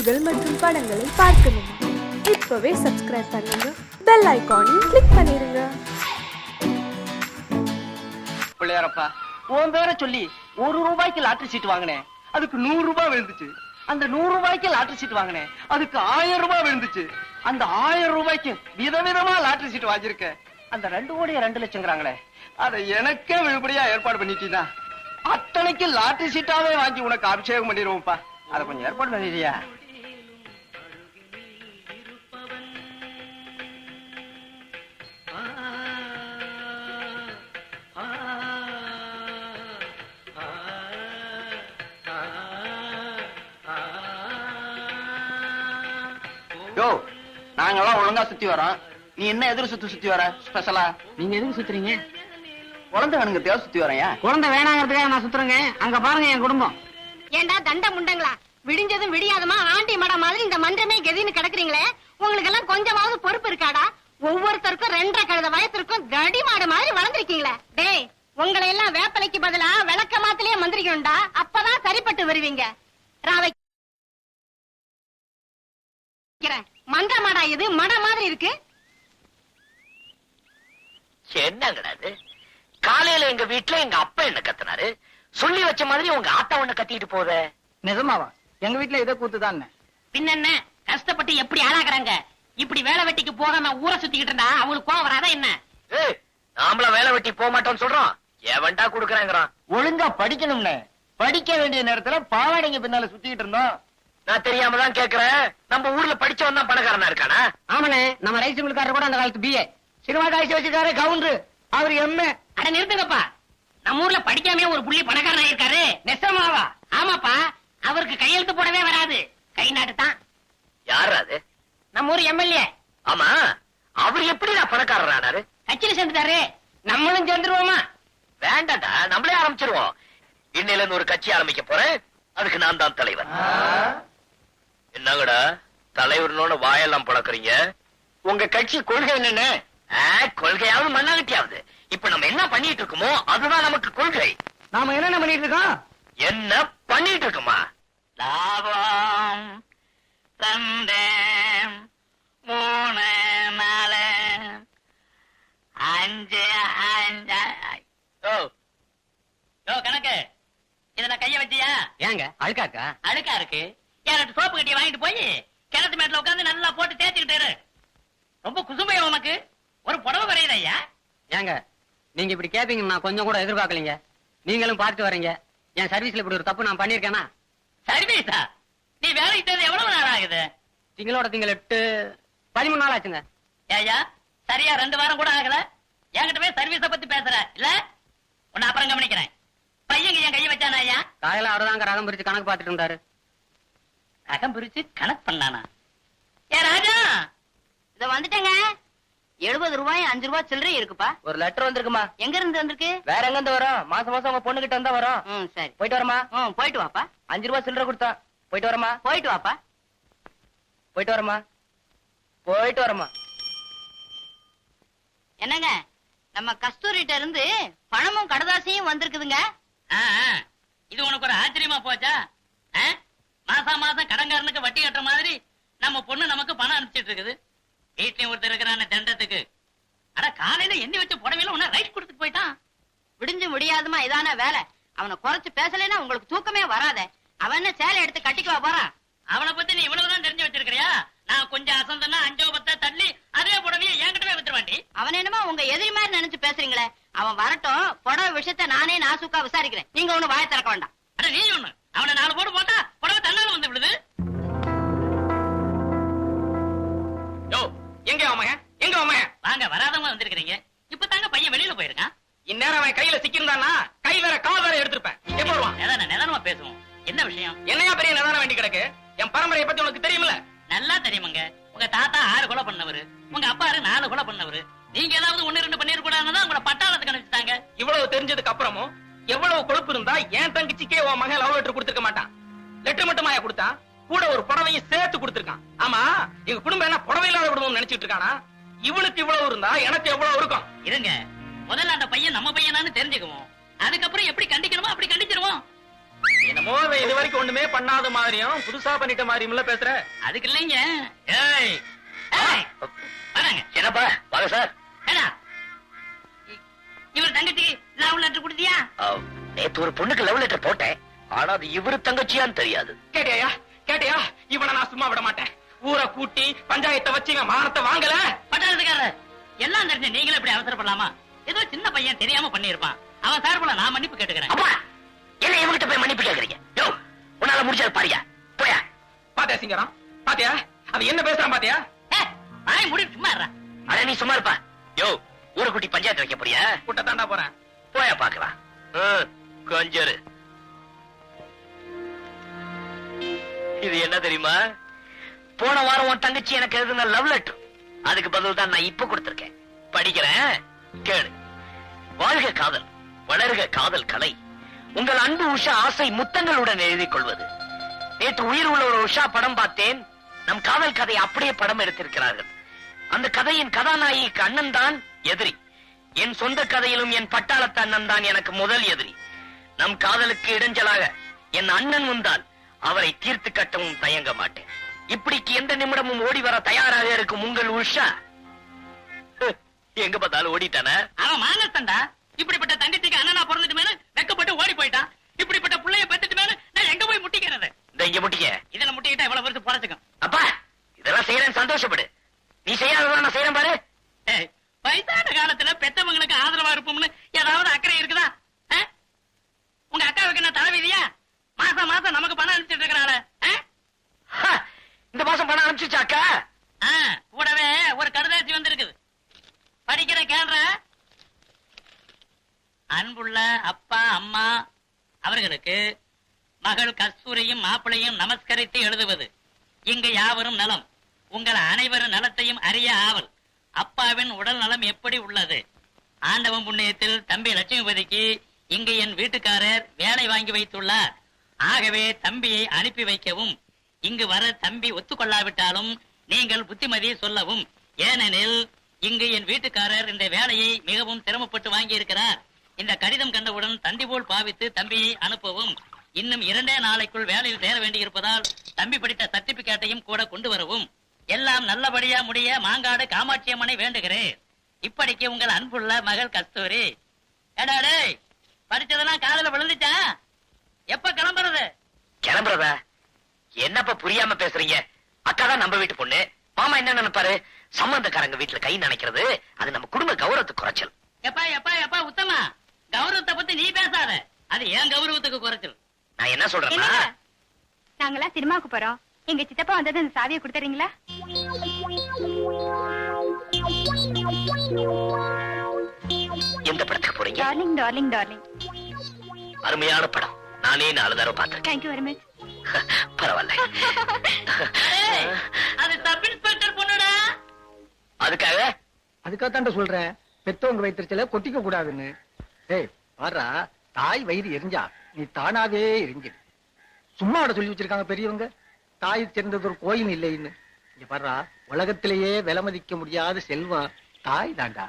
செய்திகள் மற்றும் படங்களை பார்க்கணுமா? இப்பவே சப்ஸ்கிரைப் பண்ணுங்க, பெல் ஐகானையும் கிளிக் பண்ணிருங்க. பிள்ளையாரப்பா, உன் பேரை சொல்லி 1 ரூபாய்க்கு லாட்டரி சீட் வாங்கினேன், அதுக்கு 100 ரூபாய் விழுந்துச்சு. அந்த 100 ரூபாய்க்கு லாட்டரி சீட் வாங்கினேன், அதுக்கு 1000 ரூபாய் விழுந்துச்சு. அந்த 1000 ரூபாய்க்கு விதவிதமா லாட்டரி சீட் வாங்கியிருக்கேன். அந்த 2 கோடி 2 லட்சங்கிறாங்களே, அதை எனக்கே விழுபடியா ஏற்பாடு பண்ணிட்டீங்கன்னா அத்தனைக்கு லாட்டரி சீட்டாவே வாங்கி உனக்கு அபிஷேகம் பண்ணிடுவோம்ப்பா. அதை கொஞ்சம் ஏற்பாடு பண்ணிடுறியா? நாங்கெல்லாம் ஒழுங்கா சுத்தி வரோம், நீ என்ன எதிர சுத்தி வர ஸ்பெஷலா? நீங்க எதுக்கு சுத்துறீங்க? குழந்தை வேணுங்க தேவை சுத்தி வரையா? குழந்தை வேணாங்கிறதுக்காக நான் சுத்துறேங்க. அங்க பாருங்க என் குடும்பம். ஏண்டா தண்ட முண்டங்களா, விடிஞ்சதும் விடியாதமா ஆண்டி மட மாதிரி இந்த மன்றமே கதின்னு கிடக்குறீங்களே, உங்களுக்கு எல்லாம் கொஞ்சமாவது பொறுப்பு இருக்காடா? ஒவ்வொருத்தருக்கும் 2.5 கழுத வயசுக்கும் கடி மாடு மாதிரி வளர்ந்துருக்கீங்களே. டேய், உங்களை எல்லாம் வேப்பலைக்கு பதிலா விளக்க மாத்திலேயே மந்திரிக்கணும்டா, அப்பதான் சரிப்பட்டு வருவீங்க. ராவை மன்ற மாடா இது மட மாதிரி இருக்கு. என்னங்கடாது? காலையில எங்க வீட்டுல எங்க அப்பா என்ன கத்துனாரு, சொல்லி வச்ச மாதிரி உங்க ஆத்தா ஒண்ணு கத்திட்டு போத. நிஜமாவா? எங்க வீட்டுல இதை கூத்துதான். பின்ன கஷ்டப்பட்டு எப்படி ஆளாக்குறாங்க? இப்படி வேலை வெட்டிக்கு போகாம ஊரை சுத்திக்கிட்டு இருந்தா அவங்களுக்கு கோவம் வராதா என்ன? நாமள வேலை வெட்டி போக மாட்டோம்னு சொல்றோம், எவன்டா குடுக்கறாங்கிறான். ஒழுங்கா படிக்கணும்னு படிக்க வேண்டிய நேரத்துல பாவாடைங்க பின்னால சுத்திக்கிட்டு இருந்தோம். நான் தெரியாம தான் கேக்குறேன், நம்ம ஊர்ல படிச்சவன் தான் பணக்காரனா இருக்கானா? ஆமாண்ணே, நம்ம ரைஸ் மில்காரர் கூட அந்த காலத்து பிஏ, சினிமா காய்ச்சி வச்சிருக்காரு கவுண்டரு, அவரு எம்ஏ. அட நிறுத்துங்கப்பா, நம்ம ஊர்ல படிக்காம ஒரு புள்ளி பணக்காரனா இருக்காரு. நெசமாவா? ஆமாப்பா, அவருக்கு கையெழுத்து போடவே வராது, கை நாட்டு தான். யாரு அது? நம்ம ஊர் எம்எல்ஏ. ஆமா, அவர் எப்படி நான் பணக்காரரானாரு? கட்சியில சேர்ந்துட்டாரு, நம்மளும் சேர்ந்துருவோமா? வேண்டாண்டா, நம்மளே ஆரம்பிச்சிருவோம். இன்னையில இருந்து ஒரு கட்சி ஆரம்பிக்க போறேன், அதுக்கு நான் தான் தலைவர். என்னங்கடா தலைவர்னோட வாயெல்லாம் பழக்கிறீங்க? உங்க கட்சி கொள்கை என்னன்னு? கொள்கையாவது மண்ணாகட்டியாவது, இப்ப நம்ம என்ன பண்ணிட்டு இருக்கோமோ அதுதான் நமக்கு கொள்கை. நாம என்னென்ன பண்ணிட்டு இருக்கோம்? என்ன பண்ணிட்டு இருக்கோமா? லாபம் 2 3 4 5 கணக்கு இதுல கைய வச்சியா? ஏங்க அழுக்காக்கா? அழுக்கா இருக்கு, யார்கிட்ட சோப்பு கட்டிய வாங்கிட்டு போய் கிணத்து மேட்ல உட்காந்து நல்லா போட்டு தேய்ச்சிக்கிட்டு. ரொம்ப குசுமையா உனக்கு ஒரு புடவை வரையுது ஐயா. ஏங்க நீங்க இப்படி கேப்பீங்க நான் கொஞ்சம் கூட எதிர்பார்க்கலீங்க. நீங்களும் பார்த்து வரீங்க, என் சர்வீஸ்ல இப்படி ஒரு தப்பு நான் பண்ணிருக்கேனா? சர்வீஸா? நீ வேலைக்கு தேவை எவ்வளவு நேரம் ஆகுது? திங்களோட திங்கள் 8 13 நாள் ஆச்சுங்க. ஏயா சரியா 2 வாரம் கூட ஆகல, என்கிட்ட போய் சர்வீஸ பத்தி பேசுற இல்ல? உன்னை அப்புறம் கவனிக்கிறேன். பையன் என் கைய வச்சானா ஐயா? காலையில அவர்தாங்க ரகம் பிரிச்சு கணக்கு பார்த்துட்டு இருந்தாரு. ரகம் பிரிச்சு கணக்கு பண்ணானா? ஏ ராஜா, இத வந்துட்டேங்க. 70 ரூபாய் 5 ரூபாய் சில்லறை இருக்குப்பா. ஒரு லெட்டர் வந்திருக்குமா? எங்க இருந்து வந்திருக்கு? வேற எங்க இருந்து வரும்? மாசம் மாசம் உங்க பொண்ணு கிட்ட இருந்தா வரும். சரி, போயிட்டு வரமா? போயிட்டு வாப்பா. 5 ரூபாய் சில்லறை கொடுத்தா. போயிட்டு வரமா? போயிட்டு வாப்பா. போயிட்டு வரமா? போயிட்டு வரமா? என்னங்க, நம்ம கஸ்தூரிட்ட இருந்து பணமும் கடதாசியும் வந்திருக்குதுங்க. இது உனக்கு ஒரு ஆச்சரியமா போச்சா? மாசம் மாசம் கடன்காரனுக்கு வட்டி கட்டுற மாதிரி நம்ம பொண்ணு நமக்கு பணம் அனுப்பிச்சிட்டு இருக்குது. வீட்லயும் ஒருத்தர் இருக்கிறான தண்டத்துக்கு. அட காலையில எண்ணி வச்ச புடவையில உன்ன ரைட் கொடுத்துட்டு போயிட்டான். விடிஞ்சு முடியாதுமா இதான வேலை. அவனை குறைச்சு பேசலைன்னா உங்களுக்கு தூக்கமே வராத. அவன் என்ன சேலை எடுத்து கட்டிக்குவா போறான்? அவனை பத்தி நீ இவ்வளவுதான் தெரிஞ்சு வச்சிருக்கிறியா? நான் கொஞ்சம் அசந்தனா 5 10 தள்ளி அதே புடவையை என்கிட்டவே வித்துருவாண்டி. அவன் என்னமா உங்க எதிரி மாதிரி நினைச்சு பேசுறீங்களே? அவன் வரட்டும், புடவை விஷயத்த நானே நாசுக்கா விசாரிக்கிறேன். நீங்க ஒண்ணு வாய திறக்க வேண்டாம். அட நீ ஒண்ணு, அவனை 4 போட்டு போட்டா புடவை தன்னால வந்து விடுது. எங்க அவன்? எங்க அவன்? வாங்க, வராதவங்க வந்திருக்கீங்க. இப்ப தாங்க பையன் வெளியில போயிருக்கான். இந்நேரம் அவன் கையில சிக்கிருந்தானா கை வேற கால் வேற எடுத்திருப்பேன். எப்ப வருவான்? நிதானமா பேசுவோம். என்ன விஷயம்? என்னையா பெரிய நிதானம் வேண்டி கிடக்கு? என் பரம்பரையை பத்தி உனக்கு தெரியுமில்ல? நல்லா தெரியுமாங்க. உங்க தாத்தா 6 கொலை பண்ணவரு, உங்க அப்பா 4 கொலை பண்ணவரு. நீங்க ஏதாவது 1 2 பண்ணிருக்கூடாதுன்னு உங்களை பட்டாளத்துக்கு அனுப்பிச்சிட்டாங்க. இவ்வளவு தெரிஞ்சதுக்கு அப்புறமும் எவ்வளவு கொழுப்பு இருந்தா என் தங்கச்சிக்கே உன் மகன் லவ் லெட்டர் கொடுத்திருக்க மாட்டான். லெட்டர் மட்டுமாயா கொடுத்தா, கூட ஒரு புடவையும் சேர்த்து கொடுத்திருக்கான். ஆமா, எங்க குடும்பம் என்ன புடவை இல்லாத குடும்பம் நினைச்சிட்டு இருக்கானா? இவனுக்கு இவ்வளவு இருந்தா எனக்கு எவ்வளவு இருக்கும்? இருங்க, முதல்ல அந்த பையன் நம்ம பையனான்னு தெரிஞ்சுக்குவோம். அதுக்கப்புறம் எப்படி கண்டிக்கணுமோ அப்படி கண்டிச்சிருவோம். என்னமோ இது வரைக்கும் ஒண்ணுமே பண்ணாத மாதிரியும் புதுசா பண்ணிட்ட மாதிரியும் பேசுற. அதுக்கு இல்லைங்க. ஏய் ஏய் வராங்க. என்னப்பா வாங்க சார். ஏடா இவர் தங்கச்சிக்கு லவ் லெட்டர் கொடுத்தியா? நேத்து ஒரு பொண்ணுக்கு லவ் லெட்டர் போட்டேன். ஆனா அது இவரு தங்கச்சியான்னு தெரியாது. கேட்டியா இவனை நான் சும்மா விட மாட்டேன். ஊரை கூட்டி பஞ்சாயத்தை வச்சு இவன் மானத்தை வாங்கல. பட்டாளத்துக்காரர் எல்லாம் தெரிஞ்ச நீங்களும் இப்படி அவசரப்படலாமா? ஏதோ சின்ன பையன் தெரியாம பண்ணிருப்பான். அவன் சார்புல நான் மன்னிப்பு கேட்டுக்கிறேன். அப்பா என்ன இவங்கிட்ட போய் மன்னிப்பு கேக்குறீங்க? யோ உன்னால முடிஞ்சது பாரியா போயா. பாத்தியா சிங்கரம், பாத்தியா அவன் என்ன பேசுறான் பாத்தியா? வாய் மூடி சும்மா இருடா. அட நீ சும்மா இருப்பா. யோ ஊரை கூட்டி பஞ்சாயத்து வைக்க போறியா? கூட்ட தாண்டா போறேன். போயா பாக்கலாம். கொஞ்சரு இது என்ன தெரியுமா? போன வாரம் உன் தங்கச்சி எனக்கு எழுதுன லவ் லெட்டர். அதுக்கு பதில் தான் நான் இப்ப கொடுத்திருக்கேன். படிக்கிறேன் கேளு. வாழ்க காதல், வளர்க காதல் கலை. உங்கள் அன்பு உஷா ஆசை முத்தங்களுடன் எழுதிக் கொள்வது. நேற்று உயிர் உள்ள ஒரு உஷா படம் பார்த்தேன். நம் காதல் கதை அப்படியே படம் எடுத்திருக்கிறார்கள். அந்த கதையின் கதாநாயகிக்கு அண்ணன் தான் எதிரி. என் சொந்த கதையிலும் என் பட்டாளத்து அண்ணன் தான் எனக்கு முதல் எதிரி. நம் காதலுக்கு இடைஞ்சலாக என் அண்ணன் வந்தால் அவரை தீர்த்து கட்டவும் தயங்க மாட்டேன். இப்படிக்கு எந்த நிமிடமும் ஓடி வர தயாராக இருக்கும் உங்கள் உஷா எங்க பார்த்தாலும் ஓடிட்டான. அவன் மானத்தண்டா. இப்படிப்பட்ட தங்கச்சிக்கு அண்ணனா பிறந்துட்டு மேல வெக்கப்பட்டு ஓடி போயிட்டான். இப்படிப்பட்ட புள்ளைய பெத்துட்டு மேல நான் எங்க போய் முட்டிக்கிறது? இங்க முட்டிக்க. இதுல முட்டிக்கிட்டா இவ்வளவு பேருக்கு பொழைச்சுக்கும். அப்பா இதெல்லாம் செய்யறேன் சந்தோஷப்படு. நீ செய்யாததான் நான் செய்யறேன் பாரு. வயசான காலத்துல பெத்தவங்களுக்கு ஆதரவா இருப்போம்னு ஏதாவது அக்கறை இருக்குதா? உங்க அக்காவுக்கு என்ன தலைவிதியா? மாசம் மாசம் நமக்கு பணம் அனுப்பிச்சிட்டு இருக்கிறாள. இந்த மாசம் பணம் அனுப்பிச்சுச்சாக்கா? கூடவே ஒரு கடுதாசி வந்திருக்குது. படிக்கிற கேள்ற. அன்புள்ள அப்பா அம்மா அவர்களுக்கு மகள் கஸ்தூரியும் மாப்பிளையும் நமஸ்கரித்து எழுதுவது. இங்கு யாவரும் நலம். உங்கள் அனைவரும் நலத்தையும் அறிய ஆவல். அப்பாவின் உடல் நலம் எப்படி உள்ளது? ஆண்டவன் புண்ணியத்தில் தம்பி லட்சுமிபதிக்கு இங்கு என் வீட்டுக்காரர் வேலை வாங்கி வைத்துள்ளார். ஆகவே தம்பியை அனுப்பி வைக்கவும். இங்கு வர தம்பி ஒத்துக்கொள்ளாவிட்டாலும் நீங்கள் புத்திமதி சொல்லவும். ஏனெனில் இங்கு என் வீட்டுக்காரர் இந்த வேலையை மிகவும் சிரமப்பட்டு வாங்கி இருக்கிறார். இந்த கடிதம் கண்டவுடன் தந்தி போல் பாவித்து தம்பியை அனுப்பவும். இன்னும் 2 நாளைக்குள் வேலையில் சேர வேண்டி இருப்பதால் தம்பி படித்த சர்டிபிகேட்டையும் கூட கொண்டு வரவும். எல்லாம் நல்லபடியா முடிய மாங்காடு காமாட்சி அம்மனை வேண்டுகிறேன். இப்படிக்கு உங்கள் அன்புள்ள மகள் கஸ்தூரி. ஏடாடே படிச்சதெல்லாம் காதல விழுந்துச்சா? எப்ப கிளம்புறது? கிளம்புறதா? என்னப்பா புரியாம பேசுறீங்க? அக்கா தான் நம்ம வீட்டு பொண்ணு. மாமா என்ன நினைப்பாரு? சம்பந்தக்காரங்க வீட்டுல கை நினைக்கிறது அது நம்ம குடும்ப கௌரவத்துக்கு குறைச்சல். எப்பா எப்பா எப்பா உத்தமா, கௌரவத்தை பத்தி நீ பேசாத. அது ஏன் கௌரவத்துக்கு குறைச்சல். நான் என்ன சொல்றேன்னா, நாங்கெல்லாம் சினிமாவுக்கு போறோம். எங்க சித்தப்பா வந்தது அந்த சாவியை கொடுத்துறீங்களா? எந்த படத்துக்கு போறீங்க? Darling darling darling. அருமையான படம். நானே 4 தடவை பார்த்தேன். Thank you very much. பரவாயில்ல. அது சப் இன்ஸ்பெக்டர் பொண்ணுடா. அதுக்காகத்தான் சொல்றேன், பெத்தவங்க வைத்திருச்சல கொட்டிக்க கூடாதுன்னு. ஏய் பாரா, தாய் வயிறு எரிஞ்சா நீ தானாவே எரிஞ்சிடு. சும்மா அவட சொல்லி வச்சிருக்காங்க பெரியவங்க, தாய் சேர்ந்தது ஒரு கோயில் இல்லைன்னு. இங்க பாரா, உலகத்திலேயே விலை மதிக்க முடியாத செல்வம் தாய் தாண்டா.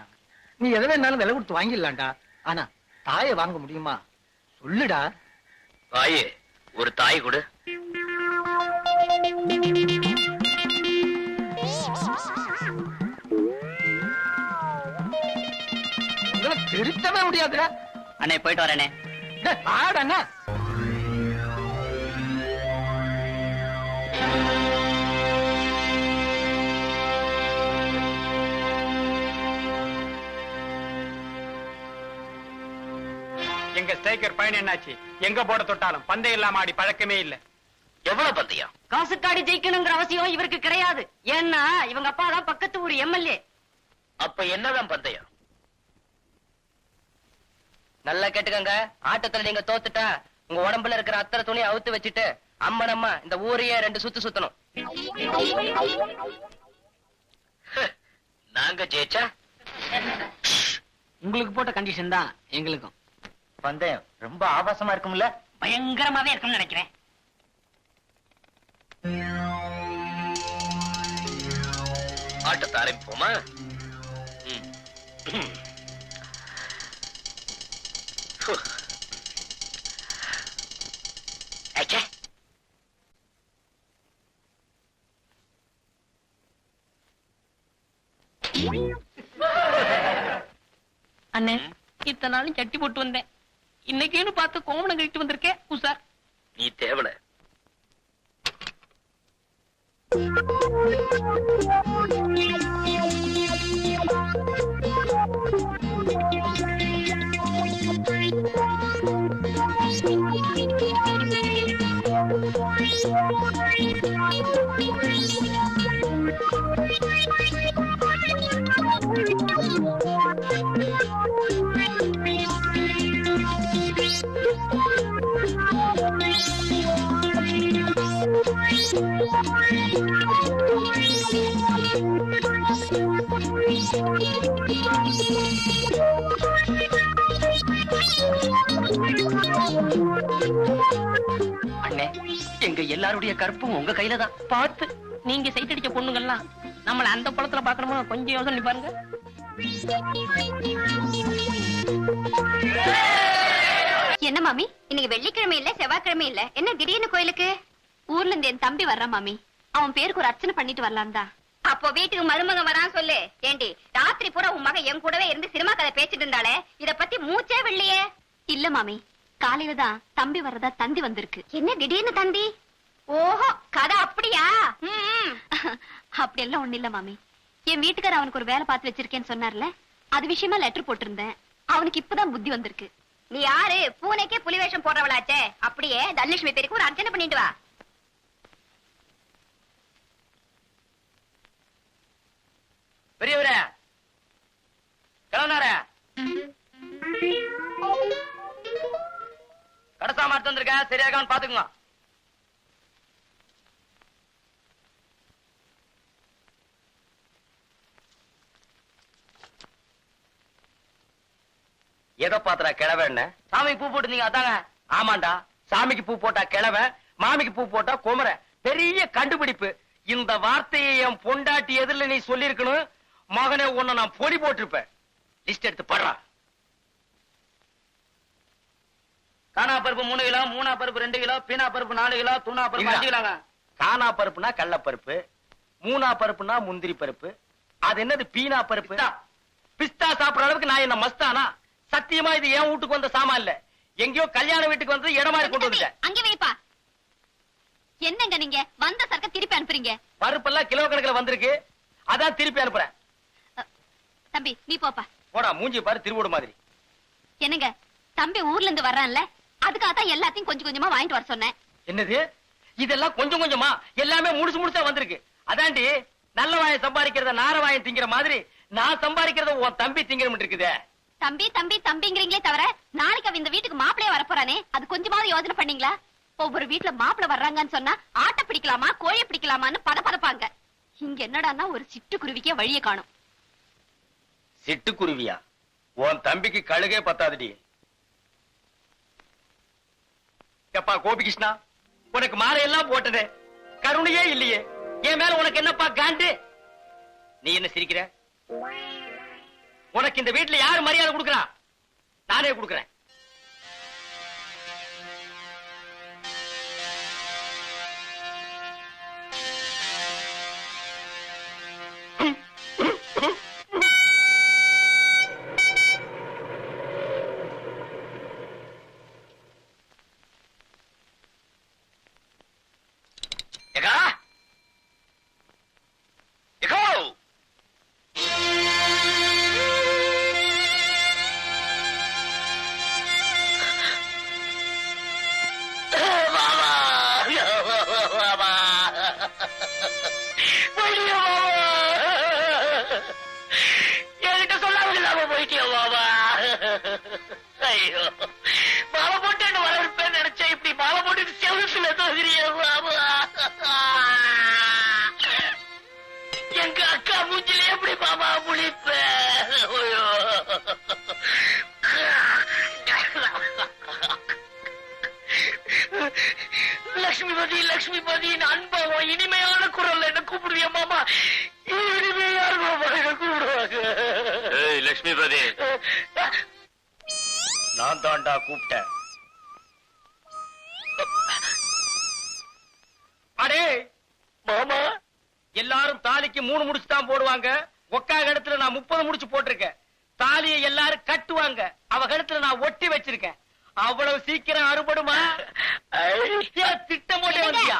நீ எதை வேணாலும் விலை கொடுத்து வாங்கிடலாம்டா. ஆனா தாயை வாங்க முடியுமா? சொல்லுடா. தாயே, ஒரு தாய் கொடு. திருத்தவே முடியாதுடா. அண்ணே போயிட்டு வரேனே. ஆடண்ணா எங்க ஸ்ட்ரைக்கர் பயன் என்னாச்சு? எங்க போட தொட்டாலும் பந்தயம் இல்லாம ஆடி பழக்கமே இல்ல. எவ்வளவு பந்தயம்? காசுக்காடி ஜெயிக்கணுங்கிற அவசியம் இவருக்கு கிடையாது. ஏன்னா இவங்க அப்பா தான் பக்கத்து ஊர் எம்எல்ஏ. அப்ப என்னதான் பந்தயம்? நல்லா கேட்டுக்கங்க. ஆட்டத்துல நீங்க தோத்துட்டா உங்க உடம்புல இருக்கிற அத்தனை துணி அவுத்து வச்சுட்டு அம்மனம்மா இந்த ஊரையே 2 சுத்து சுத்தணும். நாங்க ஜெயிச்சா உங்களுக்கு போட்ட கண்டிஷன் தான் எங்களுக்கும். பந்தயம் ரொம்ப ஆபாசமா இருக்கும்ல? பயங்கரமாவே இருக்கும்னு நினைக்கிறேன். ஆட்டத்தை ஆரம்பிப்போமா? அண்ணே இத்தனை நாளும் சட்டி போட்டு வந்தேன், இன்னைக்குன்னு பார்த்து கோமணம் கழிட்டு வந்திருக்கேன் உசார். நீ தேவல. அண்ணே, எங்க எல்லாருடைய கற்பும் உங்க கையில தான். பார்த்து நீங்க சைட் அடிச்ச பொண்ணுங்கெல்லாம் நம்மள அந்த பழத்துல பாக்கணுமா, கொஞ்சம் யோசனை பாருங்க. என்ன மாமி, இன்னைக்கு வெள்ளிக்கிழமை இல்ல செவ்வாய்க்கிழமை இல்ல, என்ன திடீர்னு கோயிலுக்கு? ஊர்ல இருந்து என் தம்பி வர்றான் மாமி, அவன் பேருக்கு ஒரு அர்ச்சனை பண்ணிட்டு வரலாம் தான். அப்போ வீட்டுக்கு மருமகன் வரான் சொல்லு. ஏண்டி, ராத்திரி பூரா உன் மகன் என் கூடவே இருந்து சினிமா கதை பேசிட்டு இருந்தாலே, இத பத்தி மூச்சே வெள்ளியே. இல்ல மாமி, காலையில தான் தம்பி வர்றதா தந்தி வந்திருக்கு. என்ன திடீர்னு தந்தி? ஓஹோ, கதை அப்படியா? அப்படி எல்லாம் ஒண்ணு இல்ல மாமி, என் வீட்டுக்கார அவனுக்கு ஒரு வேலை பார்த்து வச்சிருக்கேன்னு சொன்னார்ல, அது விஷயமா லெட்டர் போட்டிருந்தேன். அவனுக்கு இப்பதான் புத்தி வந்திருக்கு. நீ யாரு? பூனைக்கே புலி வேஷம் போடுறவளாச்சே. அப்படியே தனலட்சுமி பேருக்கு ஒரு அர்ச்சனை பண்ணிட்டு வா. பெரியவரே, கிளம்புனாரே, கடைசா மாட்டு வந்திருக்கேன், சரியாகான்னு பாத்துக்குங்க. எதை பாத்துறா கிழவ? என்ன சாமிக்கு பூ போட்டுருந்தீங்க? அதாங்க. ஆமாண்டா, சாமிக்கு பூ போட்டா கிழவ, மாமிக்கு பூ போட்டா குமர. பெரிய கண்டுபிடிப்பு. இந்த வார்த்தையை என் பொண்டாட்டி எதிரில நீ சொல்லிருக்கணும். மகனே, உன்னை நான் பொடி போட்டிருப்பேன். லிஸ்ட் எடுத்து படுறா. காணா பருப்பு 3 கிலோ, மூணா பருப்பு 2 கிலோ, பீனா பருப்பு 4 கிலோ, தூணா பருப்பு 5 கிலோங்க. காணா பருப்புனா கடலப்பருப்பு, மூணா பருப்புனா முந்திரி பருப்பு, அது என்னது பீனா பருப்பு? பிஸ்தா சாப்பிடுற அளவுக்கு நான் என்ன மஸ்தானா? சத்தியமா இது என் வீட்டுக்கு வந்த சாமான் இல்ல, எங்கேயோ கல்யாண வீட்டுக்கு வந்து இடம் மாதிரி கொண்டு வந்துட்டேன். அங்க வைப்பா. என்னங்க நீங்க வந்த சரக்க திருப்பி அனுப்புறீங்க? பருப்பெல்லாம் கிலோ கணக்குல வந்திருக்கு, அதான் திருப்பி அனுப்புறேன். தம்பி நீ போப்பா. போடா, மூஞ்சி பாரு திருவோடு மாதிரி. என்னங்க, தம்பி ஊர்ல இருந்து வர்றான்ல, அதுக்காக தான் எல்லாத்தையும் கொஞ்சம் கொஞ்சமா வாங்கிட்டு வர சொன்னேன். என்னது இதெல்லாம் கொஞ்சம் கொஞ்சமா? எல்லாமே முழுசு முழுசா வந்திருக்கு. அதாண்டி நல்ல வாயம் சம்பாதிக்கிறத நார வாயம் திங்கிற மாதிரி நான் சம்பாதிக்கிறத உன் தம்பி திங்கிற இருக்குதே. தம்பி தம்பி தம்பிங்கிறீங்களே தவிர, நாளைக்கு அவன் இந்த வீட்டுக்கு மாப்பிளைய வரப்போறானே, அது கொஞ்சமாவது யோசனை பண்ணீங்களா? ஒவ்வொரு வீட்டுல மாப்பிளை வர்றாங்கன்னு சொன்னா ஆட்டை பிடிக்கலாமா கோழியை பிடிக்கலாமான்னு பதப்பாங்க. இங்க என்னடான்னா ஒரு சிட்டுக்குருவிக்கே வழியை காணும். சிட்டுக்குருவியா? உன் தம்பிக்கு கழுகே பத்தாதுடி. எப்பா கோபிகிருஷ்ணா, உனக்கு மாலையெல்லாம் போட்டதே, கருணையே இல்லையே. என் மேல உனக்கு என்னப்பா காண்டு? நீ என்ன சிரிக்கிற? உனக்கு இந்த வீட்டுல யாரு மரியாதை கொடுக்கறா? நானே கொடுக்கறேன். என்கிட்ட சொல்லாம போயிட்டியா பாபா? ஐயோ, மாலை போட்டு என்ன வரவேற்பேன்னு நினைச்சேன், இப்படி மாலை போட்டு செவத்துல தோகிறிய பாபா. எங்க அக்கா மூஞ்சில எப்படி பாபா முழிப்ப? ஐயோ, லட்சுமிபதி லட்சுமிபதி அன்பாவும் இனிமையான குரல்ல என்ன கூப்பிடுவிய மாமா? இனிமே யாரு மாமா என்ன கூப்பிடுவாங்க? லட்சுமிபதி, நான் தாண்டா கூப்பிட்டேன். அடே மாமா, எல்லாரும் தாலிக்கு 3 முடிச்சு தான் போடுவாங்க, ஒக்கா கழுத்துல நான் 30 முடிச்சு போட்டிருக்கேன். தாலியை எல்லாரும் கட்டுவாங்க, அவ கழுத்துல நான் ஒட்டி வச்சிருக்கேன். அவ்வளவு சீக்கிரம் அறுபடுமா? திட்டம் போட்டே வந்தியா?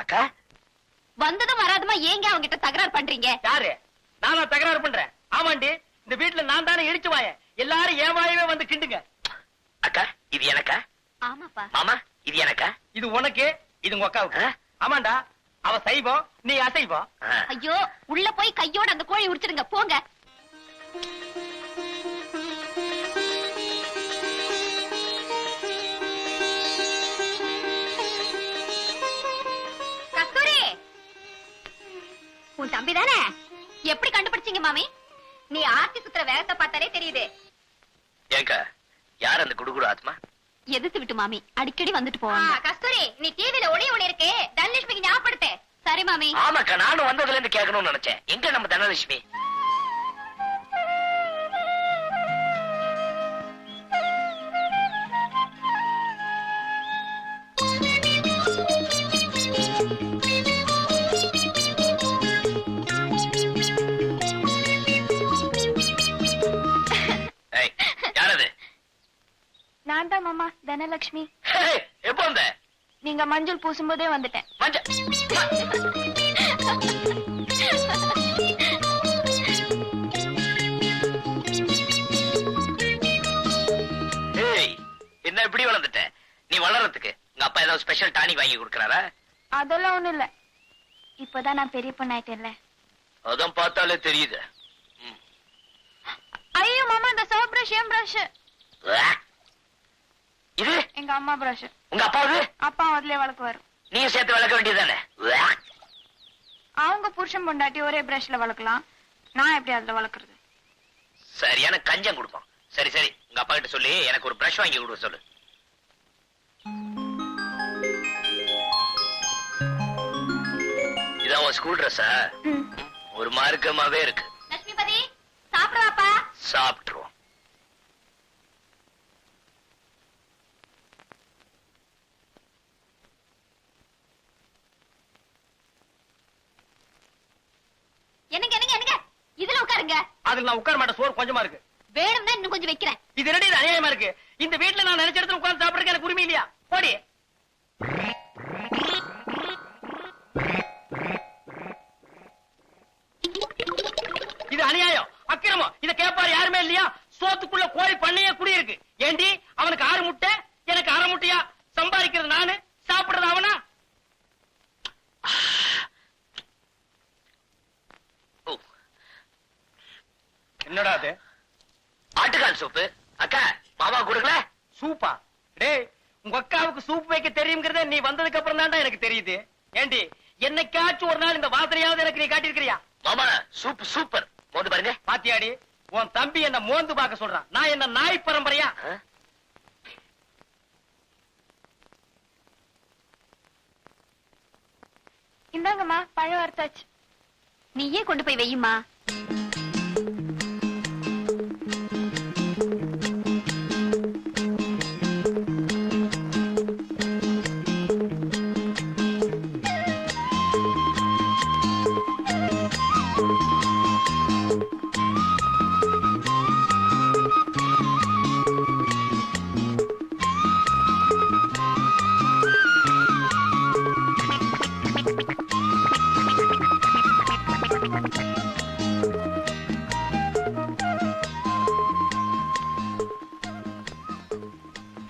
அக்கா வந்ததும் வராதுமா ஏங்க அவங்க கிட்ட தகராறு பண்றீங்க? யாரு? நானா தகராறு பண்றேன்? ஆமாண்டி, இந்த வீட்டுல நான் தானே இடிச்சு வாயேன். எல்லாரும் என் வாயவே வந்து கிண்டுங்க. அக்கா இது எனக்கா? ஆமாப்பா. மாமா இது எனக்கா? இது உனக்கு, இது உங்க அக்காவுக்கு. ஆமாண்டா, அவ சைவம், நீ அசைவம். ஐயோ, உள்ள போய் கையோட அந்த கோழி உரிச்சிடுங்க போங்க. கஸ்தூரி, உன் தம்பி தானே? எப்படி கண்டுபிடிச்சீங்க மாமி? நீ ஆர்த்தி சுத்துற வேகத்தை பார்த்தாலே தெரியுது. ஏங்கா யார் அந்த குடுகுடு ஆத்மா? எதிர்த்து விட்டு மாமி அடிக்கடி வந்துட்டு போவாங்க. கஸ்தூரி, நீ டிவில ஒளி இருக்கு, தனலட்சுமிக்கு ஞாபகப்படுத்து. சரி மாமி. ஆமாக்கா, நானும் வந்ததுல இருந்து கேட்கணும்னு நினைச்சேன். எங்க நம்ம தனலட்சுமி? யாரது? நான் தான் மாமா, தனலட்சுமி. எப்போ வந்த? நீங்க மஞ்சள் பூசும்போதே வந்துட்டேன். என்ன இப்படி வளர்ந்துட்ட? நீ வளர்றதுக்கு உங்க அப்பா ஏதாவது ஸ்பெஷல் டானிக் வாங்கி கொடுக்கறாரா? அதெல்லாம் ஒண்ணும் இல்ல, இப்பதான் நான் பெரிய பொண்ணாயிட்டேன்ல. அதான் பார்த்தாலே தெரியுது. ஐயோ மாமா, இந்த சோப் பிரஷ் ஏன் பிரஷ்? இது எங்க அம்மா பிரஷ். உங்க அப்பாவது? அப்பா அதுலயே வளர்க்குவாரு. நீயும் சேர்த்து வளர்க்க வேண்டியதானே? அவங்க புருஷன் பொண்டாட்டி ஒரே பிரஷ்ல வளர்க்கலாம், நான் எப்படி அதுல வளர்க்கறது? சரியான கஞ்சம் கொடுப்போம். சரி சரி, உங்க அப்பா கிட்ட சொல்லி எனக்கு ஒரு பிரஷ் வாங்கி கொடுக்க சொல்லு. இதான் உன் ஸ்கூல் ட்ரெஸ்ஸா? ஒரு மார்க்கமாவே இருக்கு. லட்சுமிபதி, சாப்பிடுவாப்பா. சாப்பிட்டுருவோம். என்னங்க என்னங்க என்னங்க, இதுல உட்காருங்க. அதுல நான் உட்கார மாட்டேன், சோறு கொஞ்சமா இருக்கு. வேணும்னா இன்னும் கொஞ்சம் வைக்கிறேன். இது என்னடி இது அநியாயமா இருக்கு? இந்த வீட்டுல நான் நினைச்ச இடத்துல உட்கார்ந்து சாப்பிடுறதுக்கு எனக்கு உரிமை இல்லையா? போடி. இது அநியாயம், அக்கிரமம். இத கேட்பாரு யாருமே இல்லையா? சோத்துக்குள்ள கோழி பண்ணையே குடி இருக்கு. ஏண்டி அவனுக்கு 6 முட்டை, எனக்கு 1/2 முட்டையா? சம்பாதிக்கிறது நானு, சாப்பிடுறது அவனா? என்னடா அது? ஆட்டுக்கால் சூப்பு. அக்கா மாமா கொடுக்கல? சூப்பா? டேய், உங்க அக்காவுக்கு சூப் வைக்க தெரியுங்கிறத நீ வந்ததுக்கு அப்புறம் தான்டா எனக்கு தெரியுது. ஏண்டி, என்னைக்காச்சும் ஒரு நாள் இந்த வாசனையாவது எனக்கு நீ காட்டியிருக்கிறியா? மாமா சூப் சூப்பர். மோந்து பாருங்க. பாத்தியாடி, உன் தம்பி என்ன மோந்து பார்க்க சொல்றான். நான் என்ன நாய் பரம்பரையா? இந்தாங்கம்மா, பழம் வறுத்தாச்சு. நீயே கொண்டு போய் வையுமா.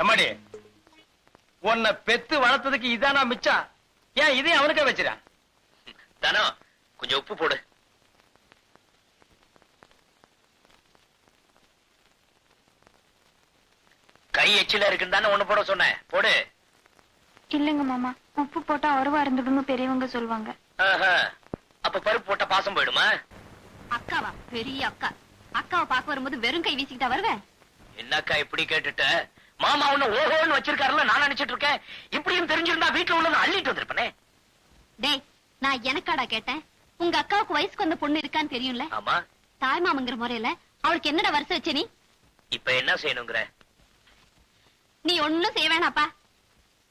அம்மாடி, உன்னை பெத்து வளர்த்ததுக்கு இதானா மிச்சம்? ஏன் இதையும் அவனுக்கே வச்சிரா? தானோ கொஞ்சம் உப்பு போடு. கை எச்சில இருக்குன்னு தானே ஒண்ணு போட சொன்னேன், போடு. இல்லங்க மாமா, உப்பு போட்டா அருவா இருந்துடும்னு பெரியவங்க சொல்லுவாங்க. அப்ப பருப்பு போட்டா பாசம் போயிடுமா? அக்காவா? பெரிய அக்கா. அக்காவை பார்க்க வரும்போது வெறும் கை வீசிக்கிட்டா வருவேன்? என்னக்கா இப்படி கேட்டுட்ட? மாமா உன்ன ஓஹோன்னு வச்சிருக்காருல நான் நினைச்சிட்டு இருக்கேன். இப்படியும் தெரிஞ்சிருந்தா வீட்டுல உள்ளத அள்ளிட்டு வந்திருப்பனே. டேய், நான் எனக்காடா கேட்டேன்? உங்க அக்காவுக்கு வயசுக்கு வந்த பொண்ணு இருக்கான்னு தெரியும்ல? ஆமா. தாய் மாமங்கிற முறையில அவளுக்கு என்னடா வருஷம் வச்ச நீ? இப்ப என்ன செய்யணுங்கிற? நீ ஒண்ணும் செய்ய வேணாப்பா.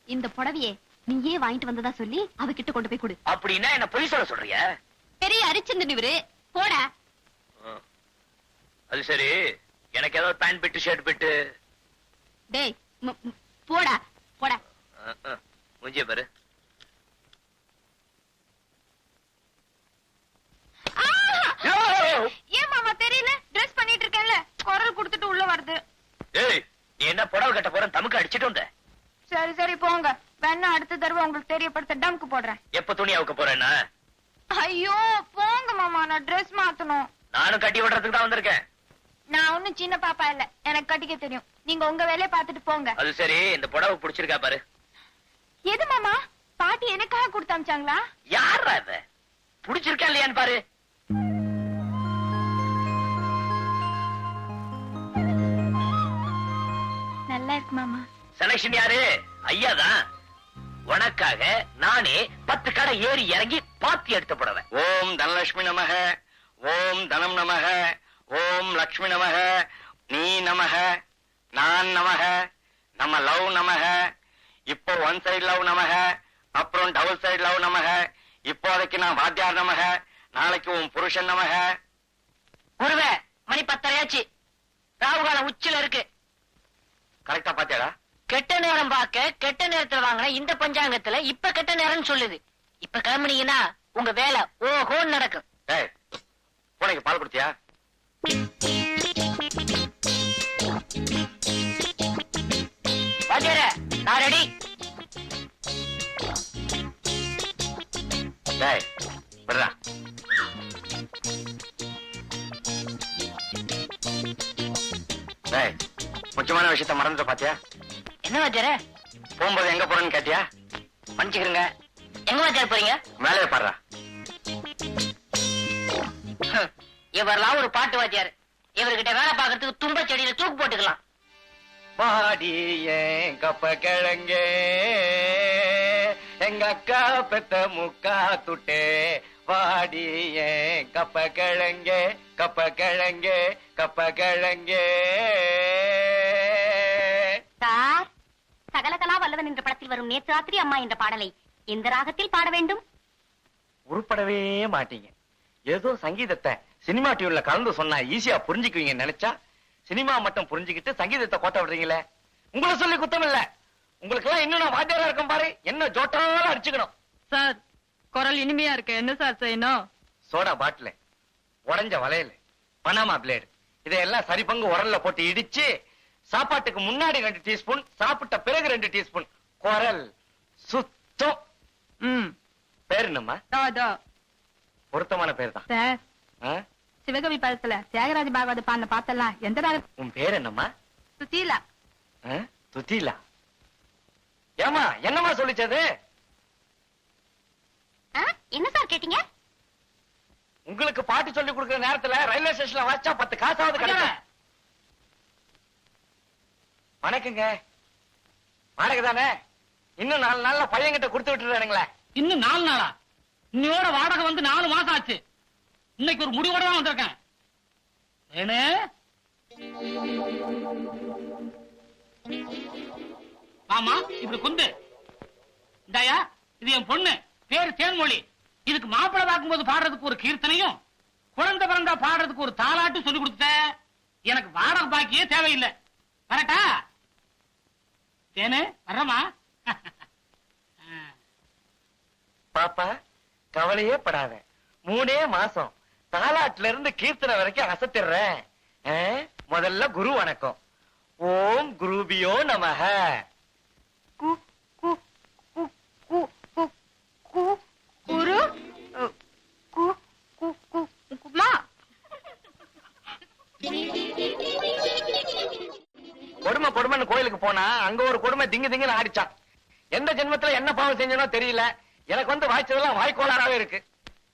இந்த புடவையே நீயே வாங்கிட்டு வந்ததா சொல்லி அவகிட்ட கொண்டு போய் கொடு. அப்படின்னா என்ன பொய் சொல்ல சொல்றியா? பெரிய அரிச்சந்திரன் இவரு. போடா. அது சரி, எனக்கு ஏதாவது பேண்ட் பிட்டு ஷர்ட் பிட்டு. டேய் போடா போடா. முஞ்சிய பாரு. ஏன் மாமா தெரியல? ட்ரெஸ் பண்ணிட்டு இருக்கேன்ல, குரல் கொடுத்துட்டு உள்ள வருது. ஏய், நீ என்ன புடவை கட்ட போற? தமுக்கு அடிச்சிட்டு வந்த. சரி சரி போங்க, வேணா அடுத்த தடவை உங்களுக்கு தெரியப்படுத்த டம்க்கு போடுறேன். எப்ப துணி அவுக்க போறேன்னா? ஐயோ போங்க மாமா, நான் ட்ரெஸ் மாத்தணும். நானும் கட்டி விடுறதுக்கு தான் வந்திருக்கேன். நான் ஒண்ணும் சின்ன பாப்பா இல்ல, எனக்கு கட்டிக்க தெரியும். நீங்க உங்க வேலையை பார்த்துட்டு போங்க. அது சரி, இந்த புடவை பிடிச்சிருக்கா பாரு. எது மாமா? பாட்டி எனக்காக கொடுத்து அமிச்சாங்களா? யாரா இவ? பிடிச்சிருக்கா இல்லையான்னு பாரு. நல்லா இருக்கு மாமா. செலக்ஷன் யாரு? ஐயாதான். உனக்காக நானே 10 கடை ஏறி இறங்கி பாத்தி எடுத்து புடவை. ஓம் தனலட்சுமி நமக, ஓம் தனம் நமக, ஓம் லட்சுமி நமக, நீ நமக, நான் நமக, நம்ம லவ் நமக, இப்போ ஒன் சைடு லவ் நமக, அப்புறம் டபுள் சைடு லவ் நமக, இப்போதைக்கு நான் வாத்தியார் நமக, நாளைக்கு உன் புருஷன் நமக. குருவே, மணி 10:30 ராகுகாலம் உச்சில இருக்கு. கரெக்டா பாத்தியாடா? கெட்ட நேரம் பார்க்க கெட்ட நேரத்துல வாங்கின இந்த பஞ்சாங்கத்துல இப்ப கெட்ட நேரம்னு சொல்லுது. இப்ப கிளம்புனீங்கன்னா உங்க வேலை ஓஹோன்னு நடக்கும். ஏய், பூனைக்கு பால் குடுத்தியா? வாத்தியாரே, நான் ரெடி. டேய், விடுறா. டேய், முக்கியமான விஷயத்த மறந்துட்ட பாத்தியா? என்ன வாத்தியாரே? போகும்போது எங்க போறேன்னு கேட்டியா? மன்னிச்சுக்கிறேங்க. எங்க வாத்தியார் போறீங்க? வேலையை பாடுறா. இவரெல்லாம் ஒரு பாட்டு வாத்தியார். இவர்கிட்ட வேலை பார்க்கறதுக்கு தும்ப செடியில தூக்கு போட்டுக்கலாம். பாடி ஏன் கப்ப கிழங்கே, எங்க அக்கா பெத்த முக்கா துட்டே, வாடி ஏன் கப்ப கிழங்கே, கப்ப கிழங்கே, கப்ப கிழங்கே. சார், சகலகலா வல்லவன் என்ற படத்தில் வரும் நேற்று ராத்திரி அம்மா என்ற பாடலை எந்த ராகத்தில் பாட வேண்டும்? உருப்படவே மாட்டீங்க. ஏதோ சங்கீதத்தை சினிமா டியூன்ல கலந்து சொன்னா ஈஸியா புரிஞ்சுக்குவீங்க நினைச்சா சினிமா மட்டும் புரிஞ்சுக்கிட்டு சங்கீதத்தை கோட்ட விடுறீங்களே. உங்களை சொல்லி குத்தம் இல்ல. உங்களுக்கு எல்லாம் இன்னும் நான் வாத்தியாரா இருக்கேன் பாரு, என்ன ஜோட்டாலும் அடிச்சுக்கணும். சார், குரல் இனிமையா இருக்கு, என்ன சார் செய்யணும்? சோடா பாட்டில், உடைஞ்ச வளையல், பனாமா பிளேடு, இதையெல்லாம் சரி பங்கு உரல்ல போட்டு இடிச்சு சாப்பாட்டுக்கு முன்னாடி 2 டீஸ்பூன், சாப்பிட்ட பிறகு 2 டீஸ்பூன், குரல் சுத்தம். பேரு என்னம்மா? பொருத்தமான பேர் தான் சார். சிவகவி படத்துல தியாகராஜ பாகவத பாடின பாத்தெல்லாம் எந்த ராகம்? உன் பேர் என்னம்மா? சுசீலா. துத்திலா. ஏமா என்னம்மா சொல்லிச்சது? என்ன சார் கேட்டீங்க? உங்களுக்கு பாட்டு சொல்லி கொடுக்கிற நேரத்துல ரயில்வே ஸ்டேஷன்ல வாச்சா 10 காசாவது கிடைக்கும். வணக்கங்க. வாடகை தானே? இன்னும் 4 நாள்ல பையன்கிட்ட கொடுத்து விட்டுறானுங்களே. இன்னும் 4 நாளா? இன்னையோட வாடகை வந்து 4 மாசம் ஆச்சு. இன்னைக்கு ஒரு முடிவோட தான் வந்திருக்கேன். ஏனே மாமா இப்படி குந்து இந்தாயா, இது என் பொண்ணு, பேரு தேன்மொழி. இதுக்கு மாப்பிள்ளை பார்க்கும்போது பாடுறதுக்கு ஒரு கீர்த்தனையும், குழந்தை பிறந்தா பாடுறதுக்கு ஒரு தாலாட்டும் சொல்லி கொடுத்த. எனக்கு வாடகை பாக்கியே தேவையில்லை. கரெக்டா? தேனு வர்றமா? பாப்பா கவலையே படாத, 3 மாசம் தாலாட்டுல இருந்து கீர்த்தனை வரைக்கும் அசத்திடுறேன். முதல்ல குரு வணக்கம். ஓம் குருபியோ நமஹ. குரு கொடுமை கொடுமைன்னு கோயிலுக்கு போனா அங்க ஒரு கொடுமை திங்கு திங்குன்னு ஆடிச்சான். எந்த ஜென்மத்துல என்ன பாவம் செஞ்சனோ தெரியல, எனக்கு வந்து வாய்ச்சதெல்லாம் வாய்க்கோளாராவே இருக்கு.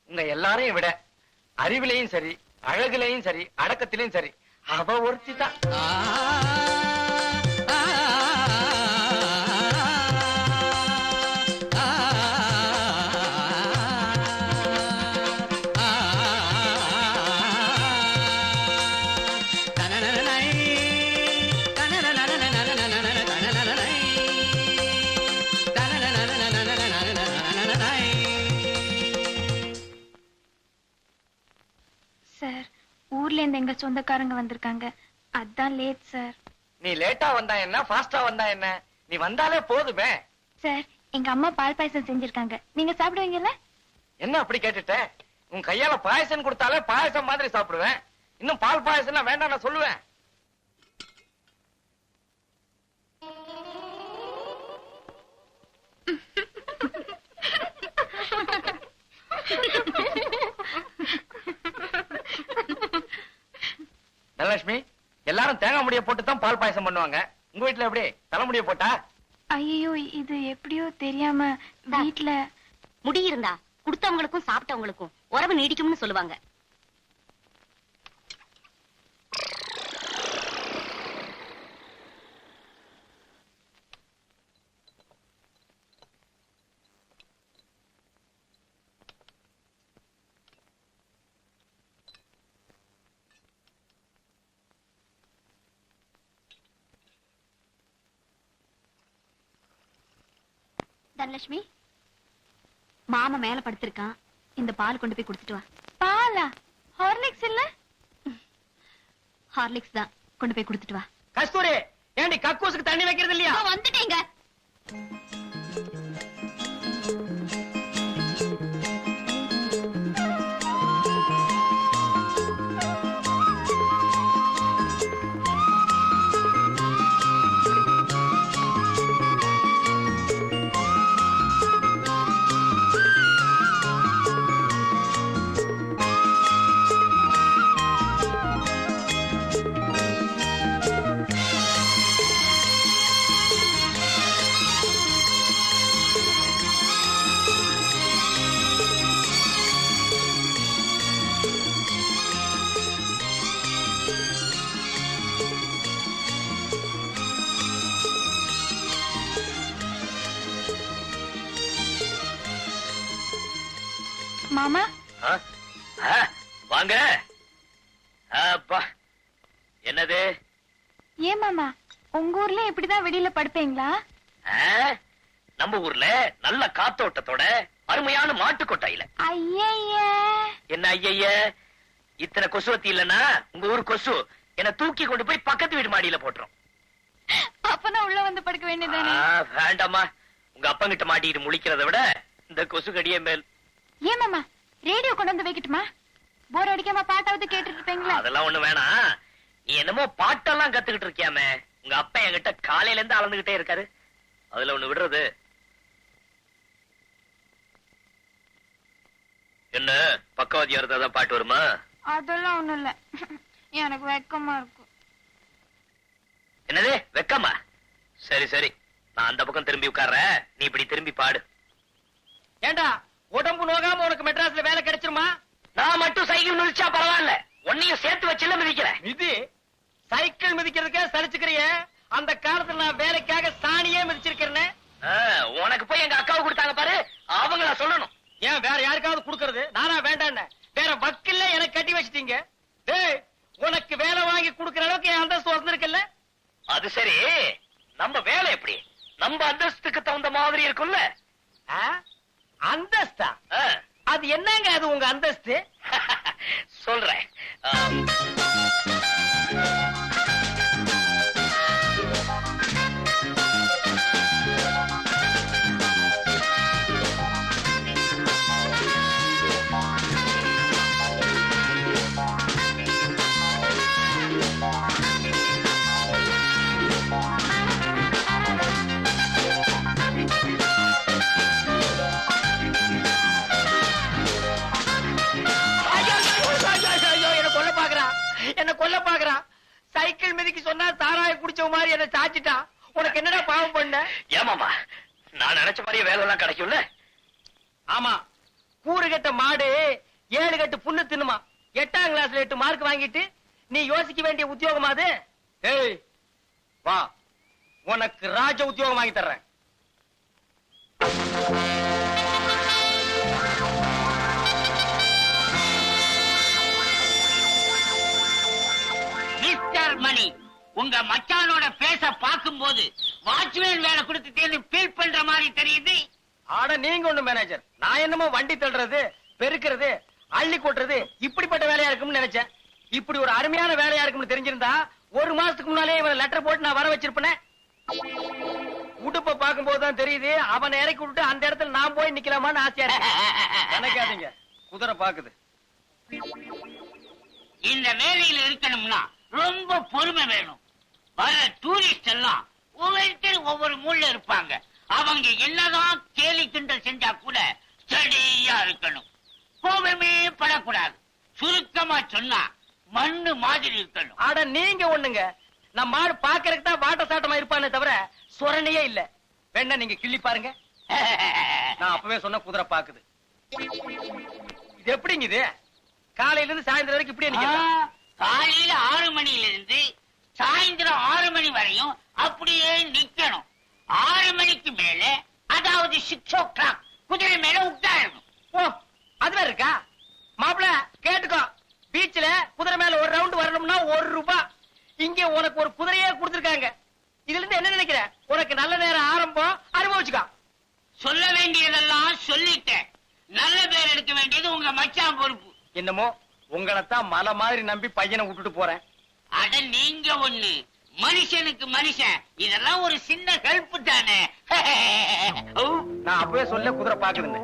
உங்க எல்லாரையும் விட அறிவிலையும் சரி, அழகுலையும் சரி, அடக்கத்திலையும் சரி, அவ ஒருத்தி தான். ஊர்ல இருந்து எங்க சொந்தக்காரங்க வந்திருக்காங்க, அதான் லேட் சார். நீ லேட்டா வந்தா என்ன, ஃபாஸ்டா வந்தா என்ன, நீ வந்தாலே போதுமே. சார், எங்க அம்மா பால் பாயசம் செஞ்சிருக்காங்க, நீங்க சாப்பிடுவீங்கல்ல? என்ன அப்படி கேட்டுட்ட? உன் கையால பாயசம் கொடுத்தாலே பாயசம் மாதிரி சாப்பிடுவேன். இன்னும் பால் பாயசம் வேண்டாம் நான் சொல்லுவேன். தனலட்சுமி, எல்லாரும் தேங்காய் முடிய போட்டு தான் பால் பாயசம் பண்ணுவாங்க. உங்க வீட்டுல எப்படி தலைமுடிய போட்டா? ஐயோ, இது எப்படியோ தெரியாம வீட்ல முடி இருந்தா குடுத்தவங்களுக்கும் சாப்பிட்டவங்களுக்கும் உறவு நீடிக்கும்னு சொல்லுவாங்க. தனலட்சுமி, மாமா மேல படுத்திருக்கான், இந்த பால் கொண்டு போய் கொடுத்துட்டு வா. பாலா? ஹார்லிக்ஸ் இல்ல? ஹார்லிக்ஸ் தான், கொண்டு போய் கொடுத்துட்டு வா. கஸ்தூரி, ஏண்டி கக்கூசுக்கு தண்ணி வைக்கிறது இல்லையா? வந்துட்டேங்க. மாமா, வாங்க. அப்பா, என்னது? ஏன் மாமா, உங்க ஊர்ல இப்படிதான் வெளியில படுப்பீங்களா? நம்ம ஊர்ல நல்ல காத்தோட்டத்தோட அருமையான மாட்டு கொட்டாயில. ஐய, என்ன ஐய, இத்தனை கொசுவத்தி இல்லன்னா உங்க ஊர் கொசு என்ன தூக்கி கொண்டு போய் பக்கத்து வீடு மாடியில போட்டுரும். அப்பனா உள்ள வந்து படுக்க வேண்டியதானே? வேண்டாமா, உங்க அப்பங்கிட்ட மாட்டிட்டு முழிக்கிறத விட இந்த கொசு கடியே மேல். ஏன் மாமா, ரேடியோ கொண்டு வந்து வைக்கட்டுமா? போர் அடிக்காம பாட்டாவது கேட்டுட்டு இருப்பீங்களா? அதெல்லாம் ஒண்ணு வேணாம். நீ என்னமோ பாட்டெல்லாம் கத்துக்கிட்டு இருக்கியாமே, உங்க அப்பா என்கிட்ட காலையில இருந்து அளந்துகிட்டே இருக்காரு. அதுல ஒண்ணு விடுறது என்ன? பக்கவாதியா இருந்தாதான் பாட்டு வருமா? அதெல்லாம் ஒண்ணும் இல்ல, எனக்கு வெக்கமா இருக்கும். என்னது வெக்கமா? சரி சரி, நான் அந்த பக்கம் திரும்பி உட்கார்றேன், நீ இப்படி திரும்பி பாடு. ஏண்டா, உடம்பு நோகாம உனக்கு மெட்ராஸ்ல வேலை கிடைச்சிருமா? நான் மட்டும் சைக்கிள் மிதிச்சா பரவாயில்ல, உன்னையும் சேர்த்து வச்சுல மிதிக்கிறேன். மிதி சைக்கிள் மிதிக்கிறதுக்கே சலிச்சுக்கிறிய? அந்த காலத்துல நான் வேலைக்காக சாணியே மிதிச்சிருக்கிறேன். உனக்கு போய் எங்க அக்காவை கொடுத்தாங்க பாரு, அவங்கள சொல்லணும். ஏன் வேற யாருக்காவது கொடுக்கறது? நானா வேண்டான்னு வேற வக்கில்ல எனக்கு கட்டி வச்சிட்டீங்க. டேய், உனக்கு வேலை வாங்கி கொடுக்கற அளவுக்கு என் அந்தஸ்து வந்திருக்குல்ல? அது சரி, நம்ம வேலை எப்படி நம்ம அந்தஸ்துக்கு தகுந்த மாதிரி இருக்கும்ல? அந்தஸ்தா? அது என்னங்க அது உங்க அந்தஸ்து? சொல்றேன். என்ன கொல்ல பாக்குறான். சைக்கிள் மிதிக்கு சொன்னா சாராய குடிச்ச மாதிரி என்ன சாச்சிட்டான். உனக்கு என்னடா பாவம் பண்ண? ஏமாமா, நான் நினைச்ச மாதிரியே வேலை எல்லாம் கிடைக்கும்ல? ஆமா, கூறு கட்ட மாடு 7 கட்டு புண்ணு தின்னுமா. 8ஆம் கிளாஸ்ல 8 மார்க் வாங்கிட்டு நீ யோசிக்க வேண்டிய உத்தியோகமா அது? ஏய் வா, உனக்கு ராஜ உத்தியோகம் வாங்கி தர்றேன். மிஸ்டர் மணி, உங்க மச்சானோட பேச பார்க்கும்போது வாட்ச்மேன் வேலை கொடுத்து ஃபீல் பண்ற மாதிரி தெரியுது. ஆட நீங்க ஒண்ணு மேனேஜர், நான் என்னமோ வண்டி தள்ளுறது, பெருக்கிறது, அள்ளி கொட்டுறது இப்படிப்பட்ட வேலையா இருக்கும்னு நினைச்சேன். இப்படி ஒரு அருமையான வேலையா இருக்கும்னு தெரிஞ்சிருந்தா ஒரு மாசத்துக்கு முன்னாலே இவன் லெட்டர் போட்டு நான் வர வச்சிருப்பேனே. உடுப்ப பார்க்கும் போதுதான் தெரியுது அவனை இறக்கி விட்டு அந்த இடத்துல நான் போய் நிக்கலாமான்னு ஆசையா இருக்கு. நினைக்காதீங்க, குதிரை பாக்குது. இந்த வேலையில இருக்கணும்னா ரொம்ப பொறுமை வேணும். வர டூரிஸ்ட் எல்லாம் ஒவ்வொருத்தரும் ஒவ்வொரு மூல்ல இருப்பாங்க. அவங்க என்னதான் கேலி கிண்டல் செஞ்சா கூட ஸ்டடியா இருக்கணும். கோபமே படக்கூடாது. சுருக்கமா சொன்னா மண்ணு மாதிரி இருக்கணும். ஆட நீங்க ஒண்ணுங்க, நம்ம மாடு பாக்குறதுக்கு தான் வாட்ட சாட்டமா இருப்பானே தவிர சொரணையே இல்ல. வேணா நீங்க கிள்ளி பாருங்க. நான் அப்பவே சொன்ன குதிரை பாக்குது. இது எப்படிங்க இது? காலையில இருந்து சாயந்தரம் வரைக்கும் இப்படியே நிக்கிறதா? காலையில 6 மணில இருந்து சாயந்தரம் 6 மணி வரையும் அப்படியே நிக்கணும். 6 மணிக்கு மேல, அதாவது 6 o'clock குதிரை மேல உட்காரணும். ஓ, அதுவே இருக்கா? மாப்பிள கேட்டுக்கோ, பீச்ல குதிரை மேல ஒரு ரவுண்ட் வரணும்னா 1 ரூபாய். இங்க உனக்கு ஒரு குதிரையே கொடுத்திருக்காங்க. இதுல இருந்து என்ன நினைக்கிற? உனக்கு நல்ல நேரம் ஆரம்பம், அனுபவிச்சுக்கோ. சொல்ல வேண்டியதெல்லாம் சொல்லிட்டேன். நல்ல பேர் எடுக்க வேண்டியது உங்க மச்சான் பொறுப்பு. என்னமோ உங்களைத்தான் மலை மாதிரி நம்பி பையனை விட்டுட்டு போறேன். அட நீங்க ஒண்ணு, மனுஷனுக்கு மனுஷன், இதெல்லாம் ஒரு சின்ன ஹெல்ப் தானே. நான் அப்பவே சொல்ல குதிரை பாக்குதுன்னு.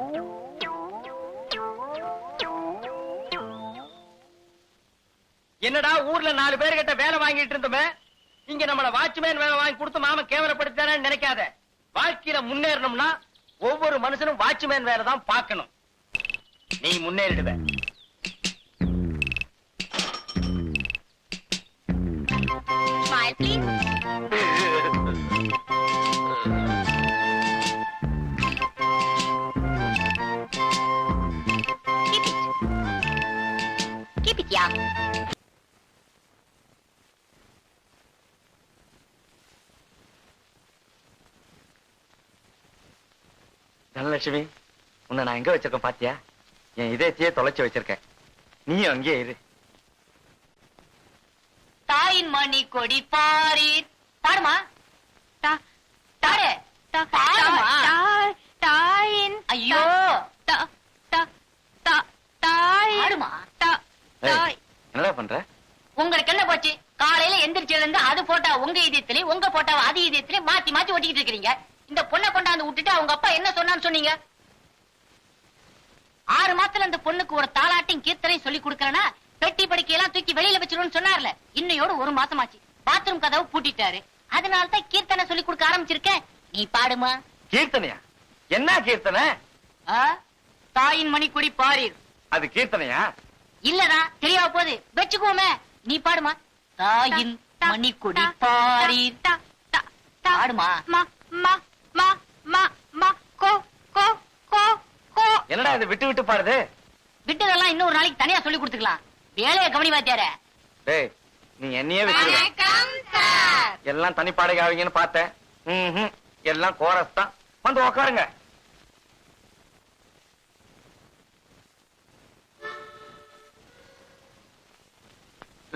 என்னடா ஊர்ல 4 பேர்கிட்ட வேலை வாங்கிட்டு இருந்தோமே, இங்க நம்மள வாட்ச்மேன் வேலை வாங்கி கொடுத்து மாமன் கேவலப்படுத்தானு நினைக்காத. வாழ்க்கையில முன்னேறணும்னா ஒவ்வொரு மனுஷனும் வாட்ச்மேன் வேலை தான் பார்க்கணும். நீ முன்னேறிடுவ. Smile, please. Keep it, yeah. Dhanalakshmi, உன்னை நான் எங்க வச்சிருக்கேன் பாத்தியா? என் இதயத்தையே தொலைச்சு வச்சிருக்கேன். நீயும் அங்கேயே இரு. தாயின் மணி கொடி பாரீர். பாடுமா, பாடு. பாடுமா. தாயின் ஐயோ, பாடுமா. ஏய், என்னடா பண்ற? உங்களுக்கு என்ன போச்சு? காலையில எந்திரிச்சதுல இருந்து அது போட்டா உங்க இதயத்திலயும் உங்க போட்டாவை அது இதயத்திலயும் மாத்தி மாத்தி ஒட்டிக்கிட்டு இருக்கீங்க. இந்த பொண்ணை கொண்டாந்து விட்டுட்டு அவங்க அப்பா என்ன சொன்னான்னு சொன்னீங்க? 6 மாசத்துல அந்த பொண்ணுக்கு ஒரு தாலாட்டையும் கீர்த்தனையும் சொல்லி கொடுக்கறேன்னா பெட்டி படுக்கையெல்லாம் தூக்கி வெளியில வச்சிருன்னு சொன்னார்ல. இன்னையோட 1 மாசமாச்சு. பாத்ரூம் கதவு பூட்டிட்டாரு. அதனாலதான் கீர்த்தனை சொல்லி கொடுக்க ஆரம்பிச்சிருக்கேன். நீ பாடுமா. கீர்த்தனையா? என்ன கீர்த்தனை? தாயின் மணிக்கொடி பாரீர். அது கீர்த்தனையா? இல்லடா, தெரியாம போகுது. வச்சுக்கோமே. நீ பாடுமா. தாயின் மணிக்கொடி பாரீர். பாடுமா. என்னடா இது விட்டு விட்டு பாடுது? விட்டதெல்லாம் இன்னொரு நாளைக்கு தனியா சொல்லி கொடுத்துக்கலாம். வேலையை கவனி வாத்தியார. டேய், நீ என்னையே விட்டு எல்லாம் தனி பாடகை ஆவீங்கன்னு பார்த்தேன். எல்லாம் கோரஸ் தான். வந்து உக்காருங்க.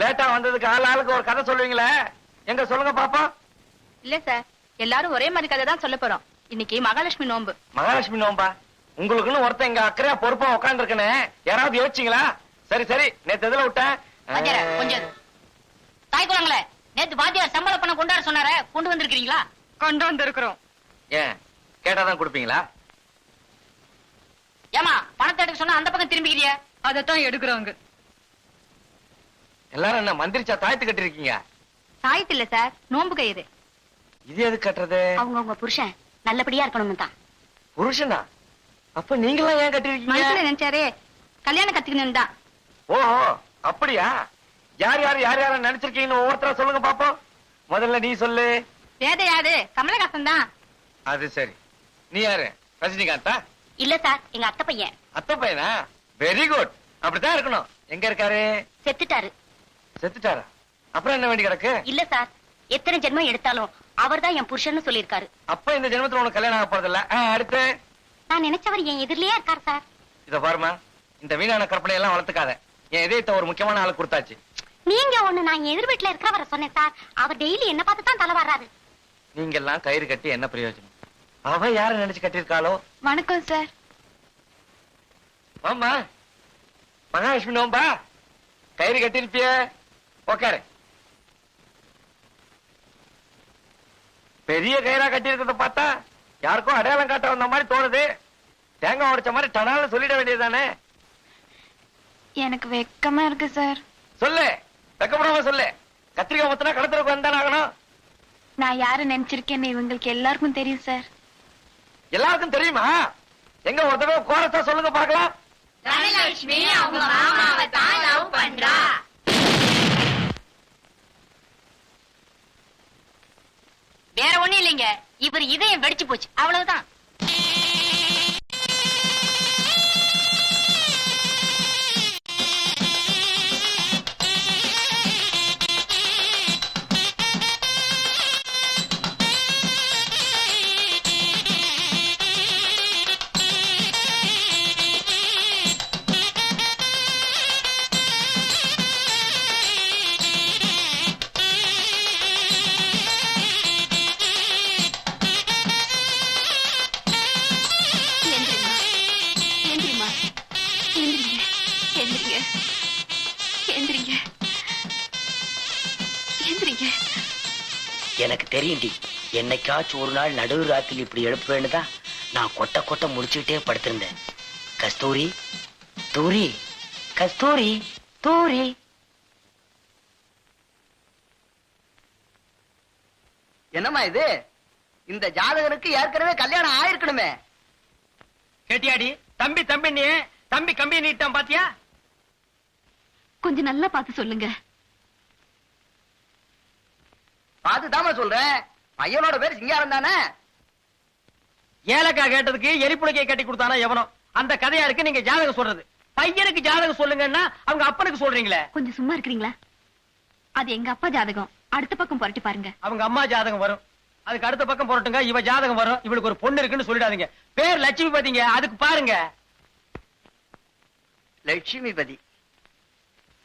லேட்டா வந்ததுக்கு ஆளுக்கு ஒரு கதை சொல்லுவீங்களே, எங்க சொல்லுங்க பாப்பா. இல்ல சார், எல்லாரும் ஒரே மாதிரி கதை தான் சொல்ல போறோம். இன்னைக்கு மகாலட்சுமி நோன்பு. மகாலட்சுமி நோம்பா? உங்களுக்குன்னு ஒருத்தன் இங்க அக்கறையா பொறுப்பா உட்கார்ந்து இருக்கனே, யாராவது யோசிச்சீங்களா? சரி சரி, நேத்து எதுல விட்டேன்? கொஞ்சம் தாய் குளங்களே, நேத்து வாத்தியார் சம்பள பணம் கொண்டாட சொன்னார, கொண்டு வந்திருக்கீங்களா? கொண்டு வந்திருக்கிறோம். ஏன் கேட்டாதான் கொடுப்பீங்களா? ஏமா பணத்தை எடுக்க சொன்னா அந்த பக்கம் திரும்பிக்கிறிய? அதத்தான் எடுக்கிறோங்க. எல்லாரும் என்ன மந்திரிச்சா தாயத்து கட்டி இருக்கீங்க? சாயத்து இல்ல சார், நோன்பு கயிறு. இது எது கட்டுறது? அவங்க உங்க புருஷன் நல்லபடியா இருக்கணும் தான். புருஷனா? அப்ப நீங்களாம் ஏன் கட்டி மனசுல இருக்கீங்க? நினைச்சாரே கல்யாணம் கத்துக்கணும் தான். ஓஹோ, அப்படியா? யார் யார் யார் யார நினைச்சிருக்கீங்கன்னு ஒவ்வொருத்தரா சொல்லுங்க பாப்போம். முதல்ல நீ சொல்லு. வேத யாரு? கமலஹாசன் தான். அது சரி. நீ யாரு? ரஜினிகாந்தா? இல்ல சார், எங்க அத்தை பையன். அத்தை பையனா? Very good. அப்படித்தான் இருக்கணும். எங்க இருக்காரு? செத்துட்டாரு. செத்துட்டாரா? அப்புறம் என்ன வேண்டி கிடக்கு? இல்ல சார், எத்தனை ஜென்மம் எடுத்தாலும் அவர்தான் என் புருஷன்னு சொல்லியிருக்காரு. அப்ப இந்த ஜென்மத்துல உனக்கு கல்யாணம் ஆக போறதில்ல. அடுத்து நான் நினைச்சவர் என் எதிரிலேயே இருக்காரு சார். இத பாருமா, இந்த வீணான கற்பனை எல்லாம் வளர்த்துக்காத. என் இதயத்தை ஒரு முக்கியமான ஆளு கொடுத்தாச்சு. நீங்க ஒண்ணு, நான் எதிர் வீட்டுல இருக்கிறவரை சொன்னேன் சார். அவர் டெய்லி என்ன பார்த்து தான் தலை வர்றாரு. நீங்க எல்லாம் கயிறு கட்டி என்ன பிரயோஜனம்? அவ யார நினைச்சு கட்டியிருக்காளோ? வணக்கம் சார். ஆமா, மகாலட்சுமி நோம்பா? கயிறு கட்டிருப்பிய உக்காரு. பெரிய கயிறா கட்டி இருக்கிறத பார்த்தா யாருக்கும் அடையாளம் காட்ட வந்த மாதிரி தோணுது. தேங்காய் உடைச்ச மாதிரி டனால சொல்லிட வேண்டியதுதானே. எனக்கு வெக்கமா இருக்கு சார். சொல்லு, வெக்கப்படாம சொல்லு. கத்திரிக்காய் மொத்தனா கடத்துறதுக்கு வந்தானே ஆகணும். நான் யாரு நினைச்சிருக்கேன்னு இவங்களுக்கு எல்லாருக்கும் தெரியும் சார். எல்லாருக்கும் தெரியுமா? எங்க ஒரு தடவை கோரஸா சொல்லுங்க பாக்கலாம். தனலட்சுமி அவங்க மாமாவை தான் லவ் பண்றா. வேற ஒண்ணும் இல்லைங்க, இவர் இதயம் வெடிச்சு போச்சு, அவ்வளவுதான். எனக்கு தெரியும்டி, என்னைக்காச்சும் ஒரு நாள் நடுவு ராத்திரி இப்படி எழுப்புவேன்னுதான் நான் கொட்ட கொட்ட முடிச்சுக்கிட்டே படுத்திருந்தேன். கஸ்தூரி, தூரி, கஸ்தூரி, தூரி. என்னம்மா இது? இந்த ஜாதகருக்கு ஏற்கனவே கல்யாணம் ஆயிருக்கணுமே. கேட்டியாடி? தம்பி தம்பி நீ தம்பி கம்பி நீட்டான் பாத்தியா? கொஞ்சம் நல்லா பார்த்து சொல்லுங்க. பாத்துதாம சொல்றேன். பையனோட பேர் சிங்காரம் தானே. ஏலக்காய் கேட்டதுக்கு எரிப்புளைக்கை கட்டி கொடுத்தானா எவனோ? அந்த கதையா இருக்கு நீங்க ஜாதகம் சொல்றது. பையனுக்கு ஜாதகம் சொல்லுங்கன்னா அவங்க அப்பனுக்கு சொல்றீங்களே. கொஞ்சம் சும்மா இருக்கிறீங்களா? அது எங்க அப்பா ஜாதகம். அடுத்த பக்கம் புரட்டி பாருங்க. அவங்க அம்மா ஜாதகம் வரும், அதுக்கு அடுத்த பக்கம் புரட்டுங்க. இவ ஜாதகம் வரும், இவளுக்கு ஒரு பொண்ணு இருக்குன்னு சொல்லிடாதீங்க. பேர் லட்சுமிபதிங்க, அதுக்கு பாருங்க. லட்சுமிபதி.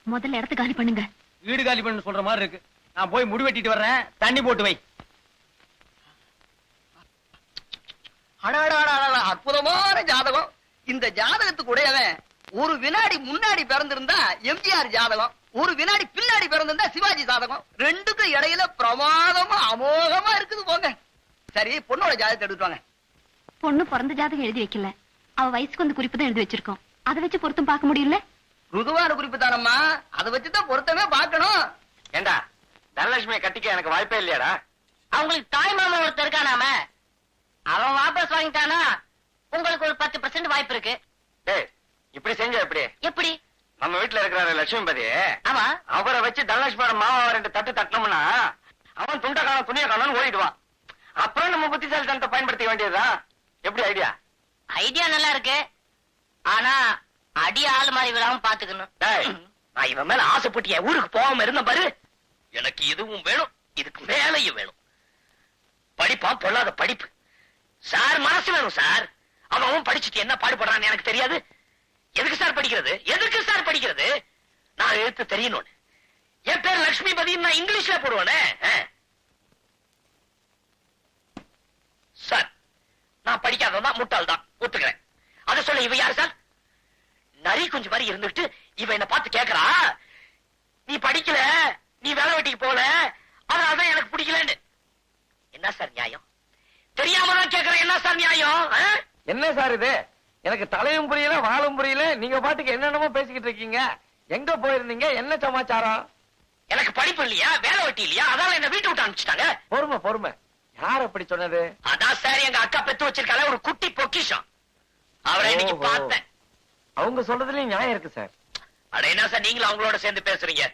முதல்ல இடத்த காலி பண்ணுங்க. வீடு காலி பண்ணு சொல்ற மாதிரி இருக்கு. நான் போய் முடி வெட்டிட்டு வர்றேன், தண்ணி போட்டு வை. அற்புதமான ஜாதகம். இந்த ஜாதகத்துக்கு உடையவன் ஒரு வினாடி முன்னாடி பிறந்திருந்தா எம்ஜிஆர் ஜாதகம், ஒரு வினாடி பின்னாடி பிறந்திருந்தா சிவாஜி ஜாதகம். ரெண்டுக்கும் இடையில பிரமாதமா அமோகமா இருக்குது போங்க. சரி, பொண்ணோட ஜாதகத்தை எடுத்துவாங்க. பொண்ணு பிறந்த ஜாதகம் எழுதி வைக்கல, அவ வயசுக்கு வந்து குறிப்பு தான் எழுதி வச்சிருக்கோம். அதை வச்சு பொருத்தம் பார்க்க முடியல. ருதுவான குறிப்பு தானம்மா, அதை வச்சுதான் பொருத்தமே பார்க்கணும். ஏண்டா, தனலட்சுமியை கட்டிக்க எனக்கு வாய்ப்பே இல்லையாடா? அவங்களுக்கு தாய் மாமா ஒருத்தர் இருக்கானாம, அவன் வாபஸ் வாங்கிட்டானா உங்களுக்கு ஒரு 10% வாய்ப்பு இருக்கு. டேய், இப்படி செஞ்ச எப்படி? எப்படி? நம்ம வீட்டுல இருக்கிற லட்சுமிபதி, ஆமா, அவரை வச்சு தனலட்சுமியோட மாமா ரெண்டு தட்டு தட்டினோம்னா அவன் துண்ட காலம் துணிய காலம் ஓடிடுவான். அப்புறம் நம்ம புத்திசாலித்தனத்தை பயன்படுத்திக்க வேண்டியதுதான். எப்படி ஐடியா? ஐடியா நல்லா இருக்கு, ஆனா அடி ஆள் மாதிரி விழாம பாத்துக்கணும். நான் இவன் மேல ஆசைப்பட்டு என் ஊருக்கு போகாம இருந்த பாரு. எனக்கு இதுவும் வேணும், இதுக்கு மேலையும் வேணும். படிப்பா பொல்லாத படிப்பு. சார் மனசு வேணும் சார். அவன் படிச்சுட்டு என்ன பாடுபடுறான்னு எனக்கு தெரியாது. எதுக்கு சார் படிக்கிறது? எதுக்கு சார் படிக்கிறது? நான் எழுத்து தெரியணும்னு. என் பேர் லட்சுமிபதி, நான் இங்கிலீஷ்ல போடுவானே. சார், நான் படிக்காததான் முட்டாள் தான் ஒத்துக்கிறேன். அதை சொல்ல இவ யாரு சார்? நரி கொஞ்சம் மாதிரி இருந்துட்டு இவ என்ன பார்த்து கேக்குறா, நீ படிக்கல, நீ வேலை வெட்டிக்கு போல, அதனாலதான் எனக்கு பிடிக்கலன்னு. என்ன சார் நியாயம்? தெரியாம தான் கேக்குறேன். என்ன சார் நியாயம்? என்ன சார் இது? எனக்கு தலையும் புரியல, வாழும் புரியல. நீங்க பாட்டுக்கு என்னென்னமோ பேசிக்கிட்டு இருக்கீங்க. எங்க போயிருந்தீங்க? என்ன சமாச்சாரம்? எனக்கு படிப்பு இல்லையா, வேலை வெட்டி இல்லையா, அதால என்ன வீட்டு விட்டு அனுப்பிச்சிட்டாங்க. பொறுமை பொறுமை. யார் அப்படி சொன்னது? அதான் சார் எங்க அக்கா பெத்து வச்சிருக்கால ஒரு குட்டி பொக்கிஷம். அவரை இன்னைக்கு பார்த்தேன். அவங்க சொல்றதுலயும் நியாயம் இருக்கு சார். அட என்ன சார் நீங்களும் அவங்களோட சேர்ந்து பேசுறீங்க?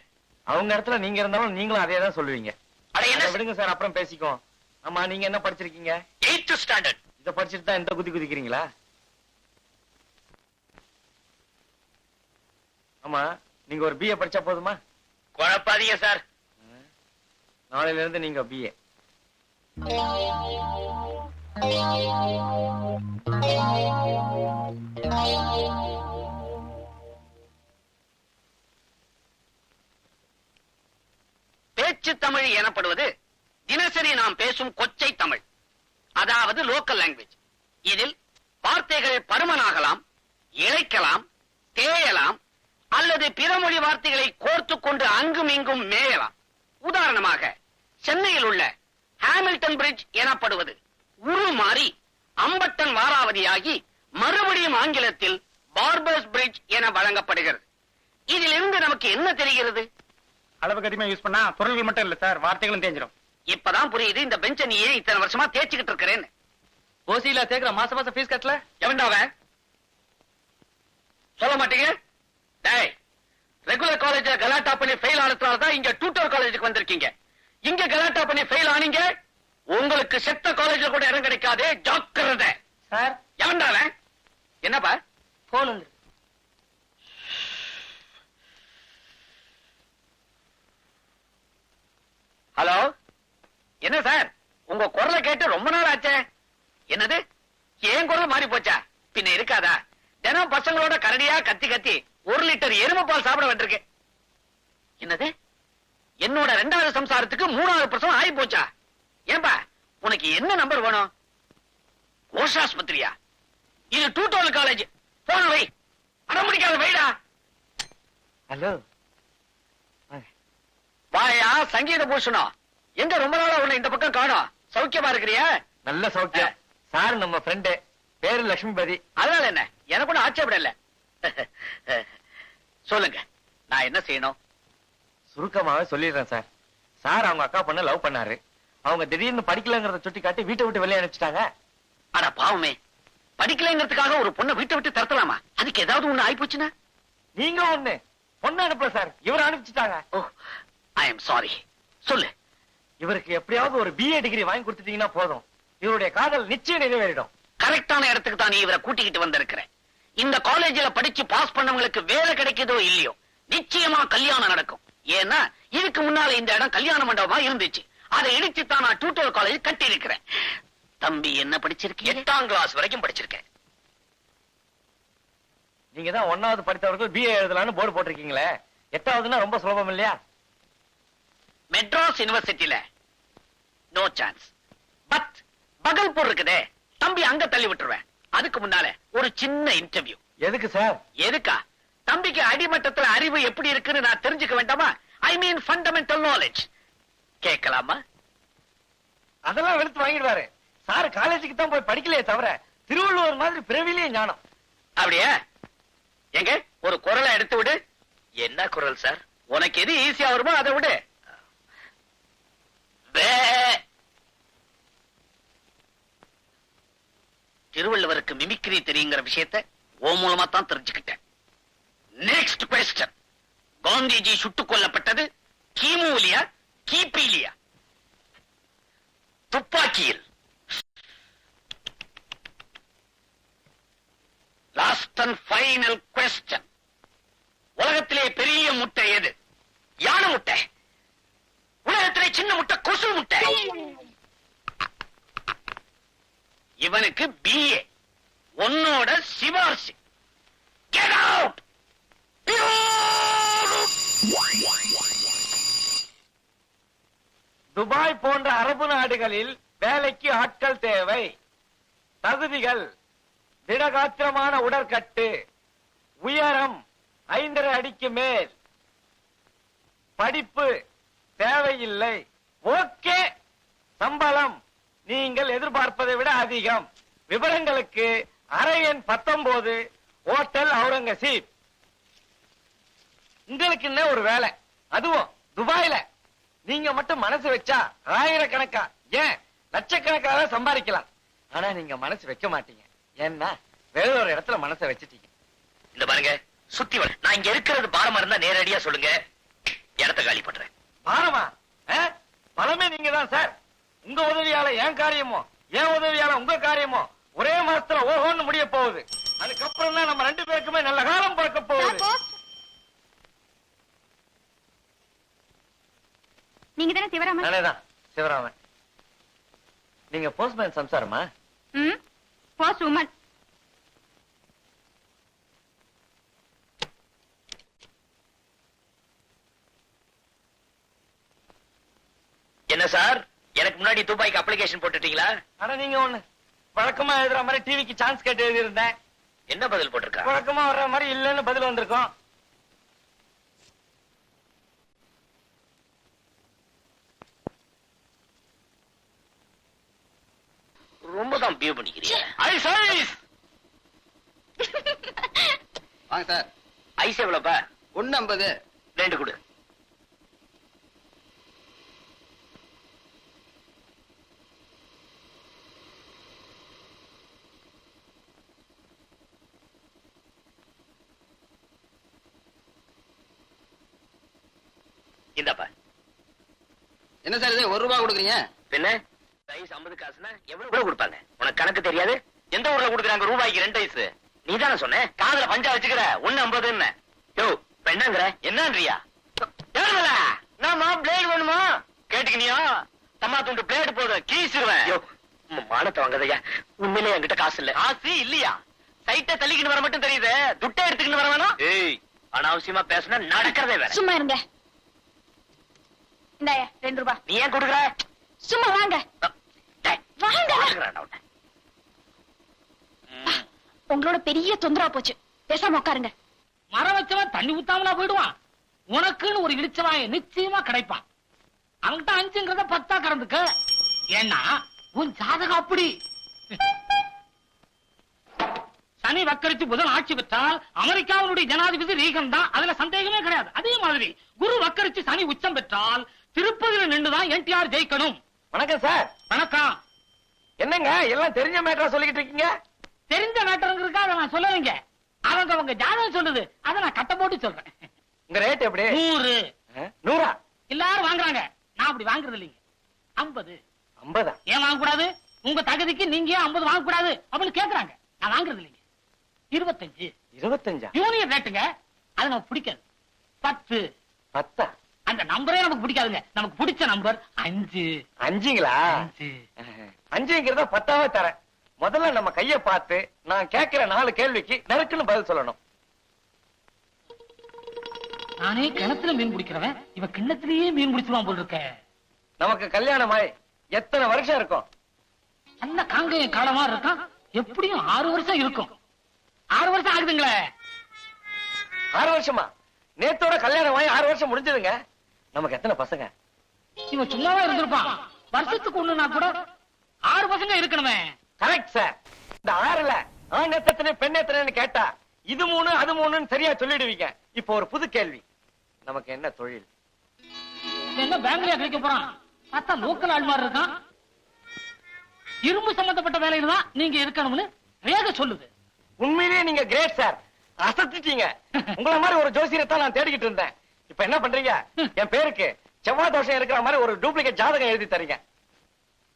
அவங்க இடத்துல நீங்க இருந்தாலும் நீங்களும் அதே தான் சொல்லுவீங்க. அட என்ன விடுங்க சார், அப்புறம் பேசிக்கோ. ஆமா, நீங்க என்ன படிச்சிருக்கீங்க? 8th standard. இத படிச்சுட்டு தான் இந்த குதி குதிக்கிறீங்களா? ஆமா, நீங்க ஒரு பிஏ படிச்சா போதுமா? குழப்பாதீங்க சார். நாளையில இருந்து நீங்க பிஏ. பேச்சு தமிழ் எனப்படுவது தினசரி நாம் பேசும் கொச்சை தமிழ், அதாவது லோக்கல் லாங்குவேஜ். இதில் வார்த்தைகள் பருமனாகலாம், இழைக்கலாம், தேயலாம் அல்லது பிறமொழி வார்த்தைகளை கோர்த்து கொண்டு அங்கும் இங்கும் மேயலாம். உதாரணமாக சென்னையில் உள்ள ஹாமில்டன் பிரிட்ஜ் எனப்படுவது உருமாறி அம்பட்டன் வாராவதியாகி மறுபடியும் ஆங்கிலத்தில் பார்பர்ஸ் பிரிட்ஜ் என வழங்கப்படுகிறது. இதிலிருந்து நமக்கு என்ன தெரிகிறது? அளவுக்கு அதிகமா யூஸ் பண்ணா பொருள்கள் மட்டும் இல்ல சார், வார்த்தைகளும் தேஞ்சிடும். இப்பதான் புரியுது இந்த பெஞ்ச நீ ஏன் இத்தனை வருஷமா தேய்ச்சிக்கிட்டு இருக்கிறேன்னு. ஓசியில சேர்க்கிற மாசம் மாசம் ஃபீஸ் கட்டல எவன்டாவ சொல்ல மாட்டீங்க? டேய், ரெகுலர் காலேஜ்ல கலாட்டா பண்ணி ஃபெயில் ஆனதுனாலதான் இங்க டியூட்டர் காலேஜுக்கு வந்திருக்கீங்க. இங்க கலாட்டா பண்ணி ஃபெயில் ஆனீங்க, உங்களுக்கு செத்த காலேஜ்ல கூட இடம் கிடைக்காது. ஜாக்கிரதை. சார். எவன்டாவ? என்னப்பா? போன் வந்து ஹலோ, என்ன சார், உங்க குரலை கேட்டு ரொம்ப நாள் ஆச்சே. என்னது, ஏன் குரல் மாறி போச்சா? பின்ன இருக்காதா? தினம் பசங்களோட கரடியா கத்தி கத்தி 1 லிட்டர் எருமை பால் சாப்பிட வேண்டியிருக்கு. என்னது, என்னோட 2வது சம்சாரத்துக்கு 3வது பிரசவம் ஆகி போச்சா? ஏன்பா, உனக்கு என்ன நம்பர் வேணும்? கோஷாஸ்பத்திரியா? இது டூட்டோல் காலேஜ். போன வை, அடம்பிடிக்காத வைடா. ஹலோ. வாயா சங்கீத பூஷணம், எங்க ரொம்ப நாளா உன்னை இந்த பக்கம் காணோம். சௌக்கியமா இருக்கிறியா? நல்ல சௌக்கியம் சார். நம்ம ஃப்ரெண்டு பேரு லட்சுமிபதி. அதனால என்ன, எனக்கு ஒன்னும் ஆட்சேபம் இல்ல. சொல்லுங்க, நான் என்ன செய்யணும்? சுருக்கமாவே சொல்லிடுறேன் சார். சார் அவங்க அக்கா பொண்ண லவ் பண்ணாரு. அவங்க திடீர்னு படிக்கலங்கறத சுட்டி காட்டி வீட்டை விட்டு வெளியே அனுப்பிச்சிட்டாங்க. அட பாவமே, படிக்கலைங்கிறதுக்காக ஒரு பொண்ணை வீட்டை விட்டு தரத்தலாமா? அதுக்கு ஏதாவது ஒண்ணு ஆயிப்போச்சுன்னா? நீங்க ஒண்ணு பொண்ணு அனுப்பல சார், இவரை அனுப்பிச்சிட்டாங்க. ஓ, ஐ எம் சாரி. சொல்லு. இவருக்கு எப்படியாவது ஒரு BA டிகிரி வாங்கி கொடுத்துட்டீங்கன்னா போதும், இவருடைய காதல் நிச்சயம் நிறைவேறிடும். கரெக்டான இடத்துக்கு தான் நீ இவரை கூட்டிக்கிட்டு வந்திருக்கிறேன். இந்த காலேஜ்ல படிச்சு பாஸ் பண்ணவங்களுக்கு வேலை கிடைக்குதோ இல்லையோ, நிச்சயமா கல்யாணம் நடக்கும். ஏன்னா இதுக்கு முன்னால இந்த இடம் கல்யாண மண்டபமா இருந்துச்சு. அதை இடிச்சு தான் நான் டியூட்டர் காலேஜ் கட்டி இருக்கிறேன். தம்பி என்ன படிச்சிருக்கீங்க? 8ஆம் கிளாஸ் வரைக்கும் படிச்சிருக்கேன். நீங்க தான் 1வது படித்தவர்கள் BA எழுதலாம்னு போர்டு போட்டிருக்கீங்களே, 8வதுன்னா ரொம்ப சுலபம் இல்லையா? மெட்ராஸ் யூனிவர்சிட்டியில நோ சான்ஸ். பட் பகல்பூர் இருக்குதே, தம்பி அங்க தள்ளி விட்டுருவேன். அதுக்கு முன்னால ஒரு சின்ன இன்டர்வியூ. எதுக்கு சார்? எதுக்கா? தம்பிக்கு அடிமட்டத்துல அறிவு எப்படி இருக்குன்னு நான் தெரிஞ்சுக்க வேண்டாமா? ஐ மீன் ஃபண்டமெண்டல் நாலேஜ். கேட்கலாமா? அதெல்லாம் வெளுத்து வாங்கிடுவாரு. சார் காலேஜுக்கு தான் போய் படிக்கலையே தவிர திருவள்ளுவர் மாதிரி பிறவிலேயே ஞானம். அப்படியே? எங்க ஒரு குரலை எடுத்து விடு. என்ன குரல் சார்? உனக்கு எது ஈஸியா வருமோ அதை விடு. திருவள்ளுவருக்கு மிமிக்ரி தெரியுங்கிற விஷயத்தை ஓ மூலமா தான் தெரிஞ்சுக்கிட்டேன். Next question. காந்திஜி சுட்டுக் கொல்லப்பட்டது கிமுலியா கிபிலியா? துப்பாக்கியில். Last and final question. உலகத்திலே பெரிய முட்டை எது? யானை முட்டை. உலகத்திலே சின்ன முட்டை கொசு முட்டை. இவனுக்கு BA, உன்னோட சிபார்சு. Get out! துபாய் போன்ற அரபு நாடுகளில் வேலைக்கு ஆட்கள் தேவை. தகுதிகள்: திடகாத்திரமான உடற்கட்டு, உயரம் 5.5 அடிக்கு மேல், படிப்பு தேவையில்லை. ஓகே. சம்பளம் நீங்கள் எதிர்பார்ப்பதை விட அதிகம். விவரங்களுக்கு அறை எண் 19, ஹோட்டல் அவுரங்கசீப். உங்களுக்கு என்ன ஒரு வேலை, அதுவும் துபாயில. நீங்க மட்டும் மனசு வச்சா ஆயிரக்கணக்கா, ஏன் லட்சக்கணக்காக சம்பாதிக்கலாம். ஆனா நீங்க மனசு வைக்க மாட்டீங்க. ஏன்னா வேற ஒரு இடத்துல மனசை வச்சுட்டீங்க. இந்த பாருங்க, சுத்தி வர நான் இங்க இருக்கிறது பாரமா இருந்தா நேரடியா சொல்லுங்க, இடத்த காலி பண்றேன். பாரமா? பலமே நீங்க தான் சார். உங்க உதவியால என் காரியமோ, என் உதவியால உங்க காரியமோ ஒரே மாசத்துல ஓஹோன்னு முடிய போகுது. அதுக்கப்புறம் தான் நம்ம 2 பேருக்குமே நல்ல காலம் பிறக்க போகுது. நீங்க தானே சிவராமன்? நானேதான் சிவராமன். நீங்க போஸ்ட்மேன் சம்சாரமா? Post woman. என்ன சார், எனக்கு முன்னாடி துபாய்க்கு அப்ளிகேஷன் போட்டுட்டீங்களா? ஆனா நீங்க ஒண்ணு வழக்கமா எழுதுற மாதிரி டிவிக்கு சான்ஸ் கேட்டு எழுதி இருந்தேன். என்ன பதில் போட்டிருக்கா? வழக்கமா வர்ற மாதிரி இல்லன்னு பதில் வந்திருக்கோம். ரொம்ப தான் பியூ பண்ணிக்கிறீங்க. Ice ice. வாங்க சார். ஐஸ் எவ்வளவுப்பா? 1.50. 2 கொடு. இந்தாப்பா. என்ன சார் இது 1 ரூபாய் கொடுக்குறீங்க? பின்ன ஐஸ் 50 காசுனா எவ்வளவு கொடுப்பாங்க? உனக்கு கணக்கு தெரியாது? எந்த ஊர்ல கொடுக்குறாங்க ரூபாய்க்கு 2 ஐஸ்? நீ தானே சொன்ன காதுல பஞ்சா வச்சுக்கிற 1.50. யோ என்னங்கிற என்னன்றியா? நாம பிளேடு வேணுமா கேட்டுக்கினியா? தம்மா துண்டு பிளேடு போதும் கீசிடுவேன். யோ மானத்தை வாங்கதையா, உண்மையிலே என்கிட்ட காசு இல்ல. காசு இல்லையா? சைட்டை தள்ளிக்கிட்டு வர மட்டும் தெரியுது, துட்டை எடுத்துக்கிட்டு வர வேணாம். ஏய் அனாவசியமா பேசினா நடக்கிறதே வேற. சும்மா இருங்க. இந்தாயா 2 ரூபாய். நீ ஏன் கொடுக்குற? சும்மா வாங்க. வாங்க. உங்களோட பெரிய தொந்தரா போச்சு. பேசாம உட்காருங்க. மரம் வச்சவன் தண்ணி ஊத்தாமலா போயிடுவான். உனக்குன்னு ஒரு இடிச்சவாய நிச்சயமா கிடைப்பான். அவன்கிட்ட 5ங்கிறத 10 கறந்துக்க. ஏன்னா உன் ஜாதகம் அப்படி. சனி வக்கரித்து புதன் ஆட்சி பெற்றால் அமெரிக்காவுடைய ஜனாதிபதி ரீகன் தான், அதுல சந்தேகமே கிடையாது. அதே மாதிரி குரு வக்கரிச்சு சனி உச்சம் பெற்றால் திருப்பதியில நின்றுதான் என்டிஆர் ஜெயிக்கணும். வணக்கம் சார். வணக்கம். என்னங்க எல்லாம் தெரிஞ்ச மேட்டரா சொல்லிக்கிட்டு இருக்கீங்க? தெரிஞ்ச மேட்டருங்க அதை நான் சொல்லலைங்க. அவங்க ஜாதகம் சொல்லுது, அதை நான் கட்ட போட்டு சொல்றேன். உங்க ரேட் எப்படி? 100. 100? எல்லாரும் வாங்குறாங்க, நான் அப்படி வாங்குறது இல்லைங்க. 50. 50? ஏன் வாங்க கூடாது? உங்க தகுதிக்கு நீங்க 50 வாங்க கூடாது அப்படின்னு கேக்குறாங்க. நான் வாங்குறது இல்லைங்க. 25. 25? யூனியன் ரேட்டுங்க, அது நமக்கு பிடிக்காது. 10. 10? அந்த நம்பரே நமக்கு பிடிக்காதுங்க. நமக்கு பிடிச்ச நம்பர் 5. 5ங்களா? 5. 5ங்கிறத 10ஆவே தரேன். முதல்ல நம்ம கைய பார்த்து நான் கேட்கிற 4 கேள்விக்கு நறுக்குன்னு பதில் சொல்லணும். நானே கிணத்துல மீன் பிடிக்கிறவன், இவன் கிண்ணத்திலேயே மீன் பிடிச்சிருவான் போல் இருக்க. நமக்கு கல்யாணமாய் எத்தனை வருஷம் இருக்கும்? நல்ல காங்கைய காலமா இருக்கான். எப்படியும் 6 வருஷம் இருக்கும். 6 வருஷம் ஆகுதுங்களே. 6 வருஷமா? நேத்தோட கல்யாணமாய் 6 வருஷம் முடிஞ்சதுங்க. நமக்கு எத்தனை பசங்க? இவன் சும்மாவா இருந்திருப்பான். வருஷத்துக்கு ஒண்ணுனா கூட 6 பசங்க இருக்கணுமே. Correct sir. இந்த 6ல ஆண் எத்தனை பெண் எத்தனைன்னு கேட்டா இது 3 அது 3ன்னு சரியா சொல்லிடுவீங்க. இப்போ ஒரு புது கேள்வி, நமக்கு என்ன தொழில்? என்ன பேங்க்லயா கிடைக்க போறான்? பார்த்தா லோக்கல் ஆள் மாதிரி இருக்கான். இரும்பு சம்பந்தப்பட்ட வேலையில தான் நீங்க இருக்கணும்னு வேக சொல்லுது. உண்மையிலேயே நீங்க கிரேட் சார், அசத்திட்டீங்க. உங்களை மாதிரி ஒரு ஜோசியத்தை நான் தேடிக்கிட்டு இருந்தேன். இப்ப என்ன பண்றீங்க? என் பேருக்கு செவ்வாய் தோஷம் இருக்கிற மாதிரி ஒரு டூப்ளிகேட் ஜாதகம் எழுதி தரீங்க.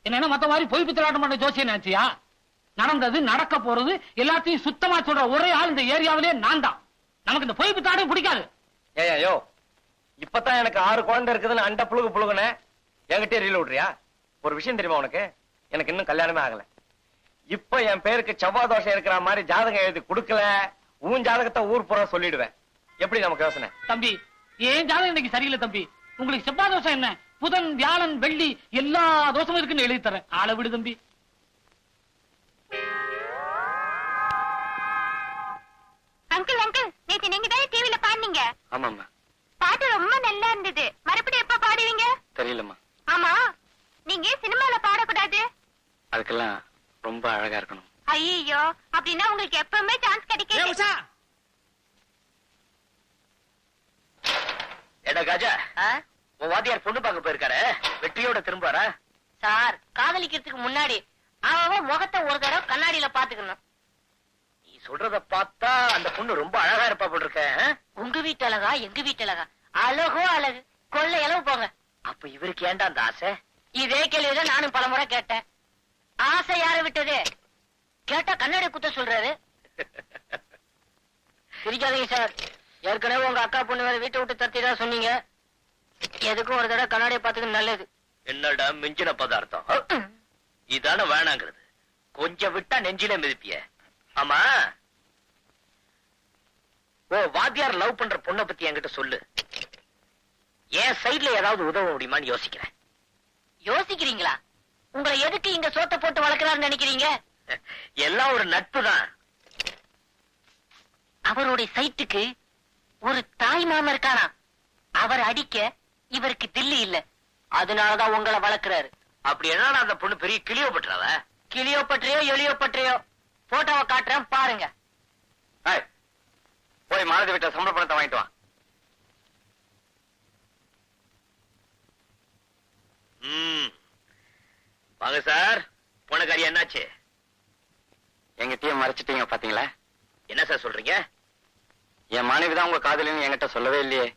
என்ன மத்த மாதிரி பொய் பித்தலாட்டம் பண்ண ஜோசியம் நினைச்சியா? நடந்தது நடக்க போறது எல்லாத்தையும் சுத்தமா சொல்ற ஒரே ஆள் இந்த ஏரியாவிலே நான் தான். நமக்கு இந்த பொய் பித்தாட்டம் பிடிக்காது. ஏயோ இப்பதான் எனக்கு 6 குழந்தை இருக்குதுன்னு அண்ட புழுகுன என்கிட்ட ரீல் விடுறியா? ஒரு விஷயம் தெரியுமா உனக்கு? எனக்கு இன்னும் கல்யாணமே ஆகல. இப்ப என் பேருக்கு செவ்வாய் தோஷம் இருக்கிற மாதிரி ஜாதகம் எழுதி கொடுக்கல, உன் ஜாதகத்தை ஊர் பூரா சொல்லிடுவேன். எப்படி நமக்கு யோசனை? தம்பி ஏன் ஜாதகம் இன்னைக்கு சரியில்லை தம்பி. உங்களுக்கு செவ்வாய் தோஷம் என்ன, புதன் வியாழன் வெள்ளி எல்லா தோஷமும் இருக்குன்னு எழுதி தரேன். ஆளை விடு தம்பி. அங்கிள் அங்கிள், நேத்து நீங்க தான் டிவில பாடுனீங்க. ஆமாம்மா. பாட்டு ரொம்ப நல்லா இருந்தது. மறுபடியும் எப்ப பாடுவீங்க? தெரியலம்மா. ஆமா, நீங்க சினிமால பாடக்கூடாது. அதுக்கெல்லாம் ரொம்ப அழகா இருக்கணும். ஐயோ, அப்படின்னா உங்களுக்கு எப்பவுமே சான்ஸ் கிடைக்காது. ஏடா காஜா, உன் வாத்தியார் பொண்ணு பார்க்க போயிருக்காரு, வெற்றியோட திரும்பாரா? சார், காதலிக்கிறதுக்கு முன்னாடி அவன் முகத்தை ஒரு தடவை கண்ணாடியில பாத்துக்கணும். நீ சொல்றத பார்த்தா அந்த பொண்ணு ரொம்ப அழகா இருப்பா போல் இருக்க. உங்க வீட்டு அழகா எங்க வீட்டு அழகா? அழகோ அழகு, கொள்ளை அளவு போங்க. அப்ப இவருக்கு ஏன்டா அந்த ஆசை? இதே கேள்விதான் நானும் பலமுறை கேட்டேன். ஆசை யார விட்டது? கேட்டா கண்ணாடி குத்த சொல்றாரு. சிரிக்காதீங்க சார். ஏற்கனவே உங்க அக்கா பொண்ணு வேற வீட்டை விட்டு தத்திதான் சொன்னீங்க. எதுக்கும் ஒரு தடவை கண்ணாடியை பாத்துக்க நல்லது. என்னடா மிஞ்சின பதார்த்தம்? இதான வேணாங்கிறது. கொஞ்சம் விட்டா நெஞ்சில மிதிப்பிய. ஆமா, ஓ வாத்தியார் லவ் பண்ற பொண்ணை பத்தி என்கிட்ட சொல்லு. என் சைட்ல ஏதாவது உதவ முடியுமான்னு யோசிக்கிறேன். யோசிக்கிறீங்களா? உங்களை எதுக்கு இங்க சோத்த போட்டு வளர்க்கிறாருன்னு நினைக்கிறீங்க? எல்லாம் ஒரு நட்பு தான். அவருடைய சைட்டுக்கு ஒரு தாய் மாமன் இருக்கானா? அவர் அடிக்க இவருக்கு தில்லி இல்ல, அதனாலதான் உங்களை வளர்க்கிறாரு. அப்படி என்னடா அந்த பொண்ணு பெரிய கிளியோபட்றாவ? கிளியோ பற்றியோ எலியோ பற்றியோ போட்டோவை காட்டுறேன் பாருங்க. போய் மாலதி வீட்டை சம்பள பணத்தை வாங்கிட்டு வா. வாங்க சார். போன காரியம் என்னாச்சு? எங்கிட்டயும் மறைச்சிட்டீங்க பாத்தீங்களா? என்ன சார் சொல்றீங்க? என் மனைவி தான் உங்க காதலின்னு என்கிட்ட சொல்லவே இல்லையே.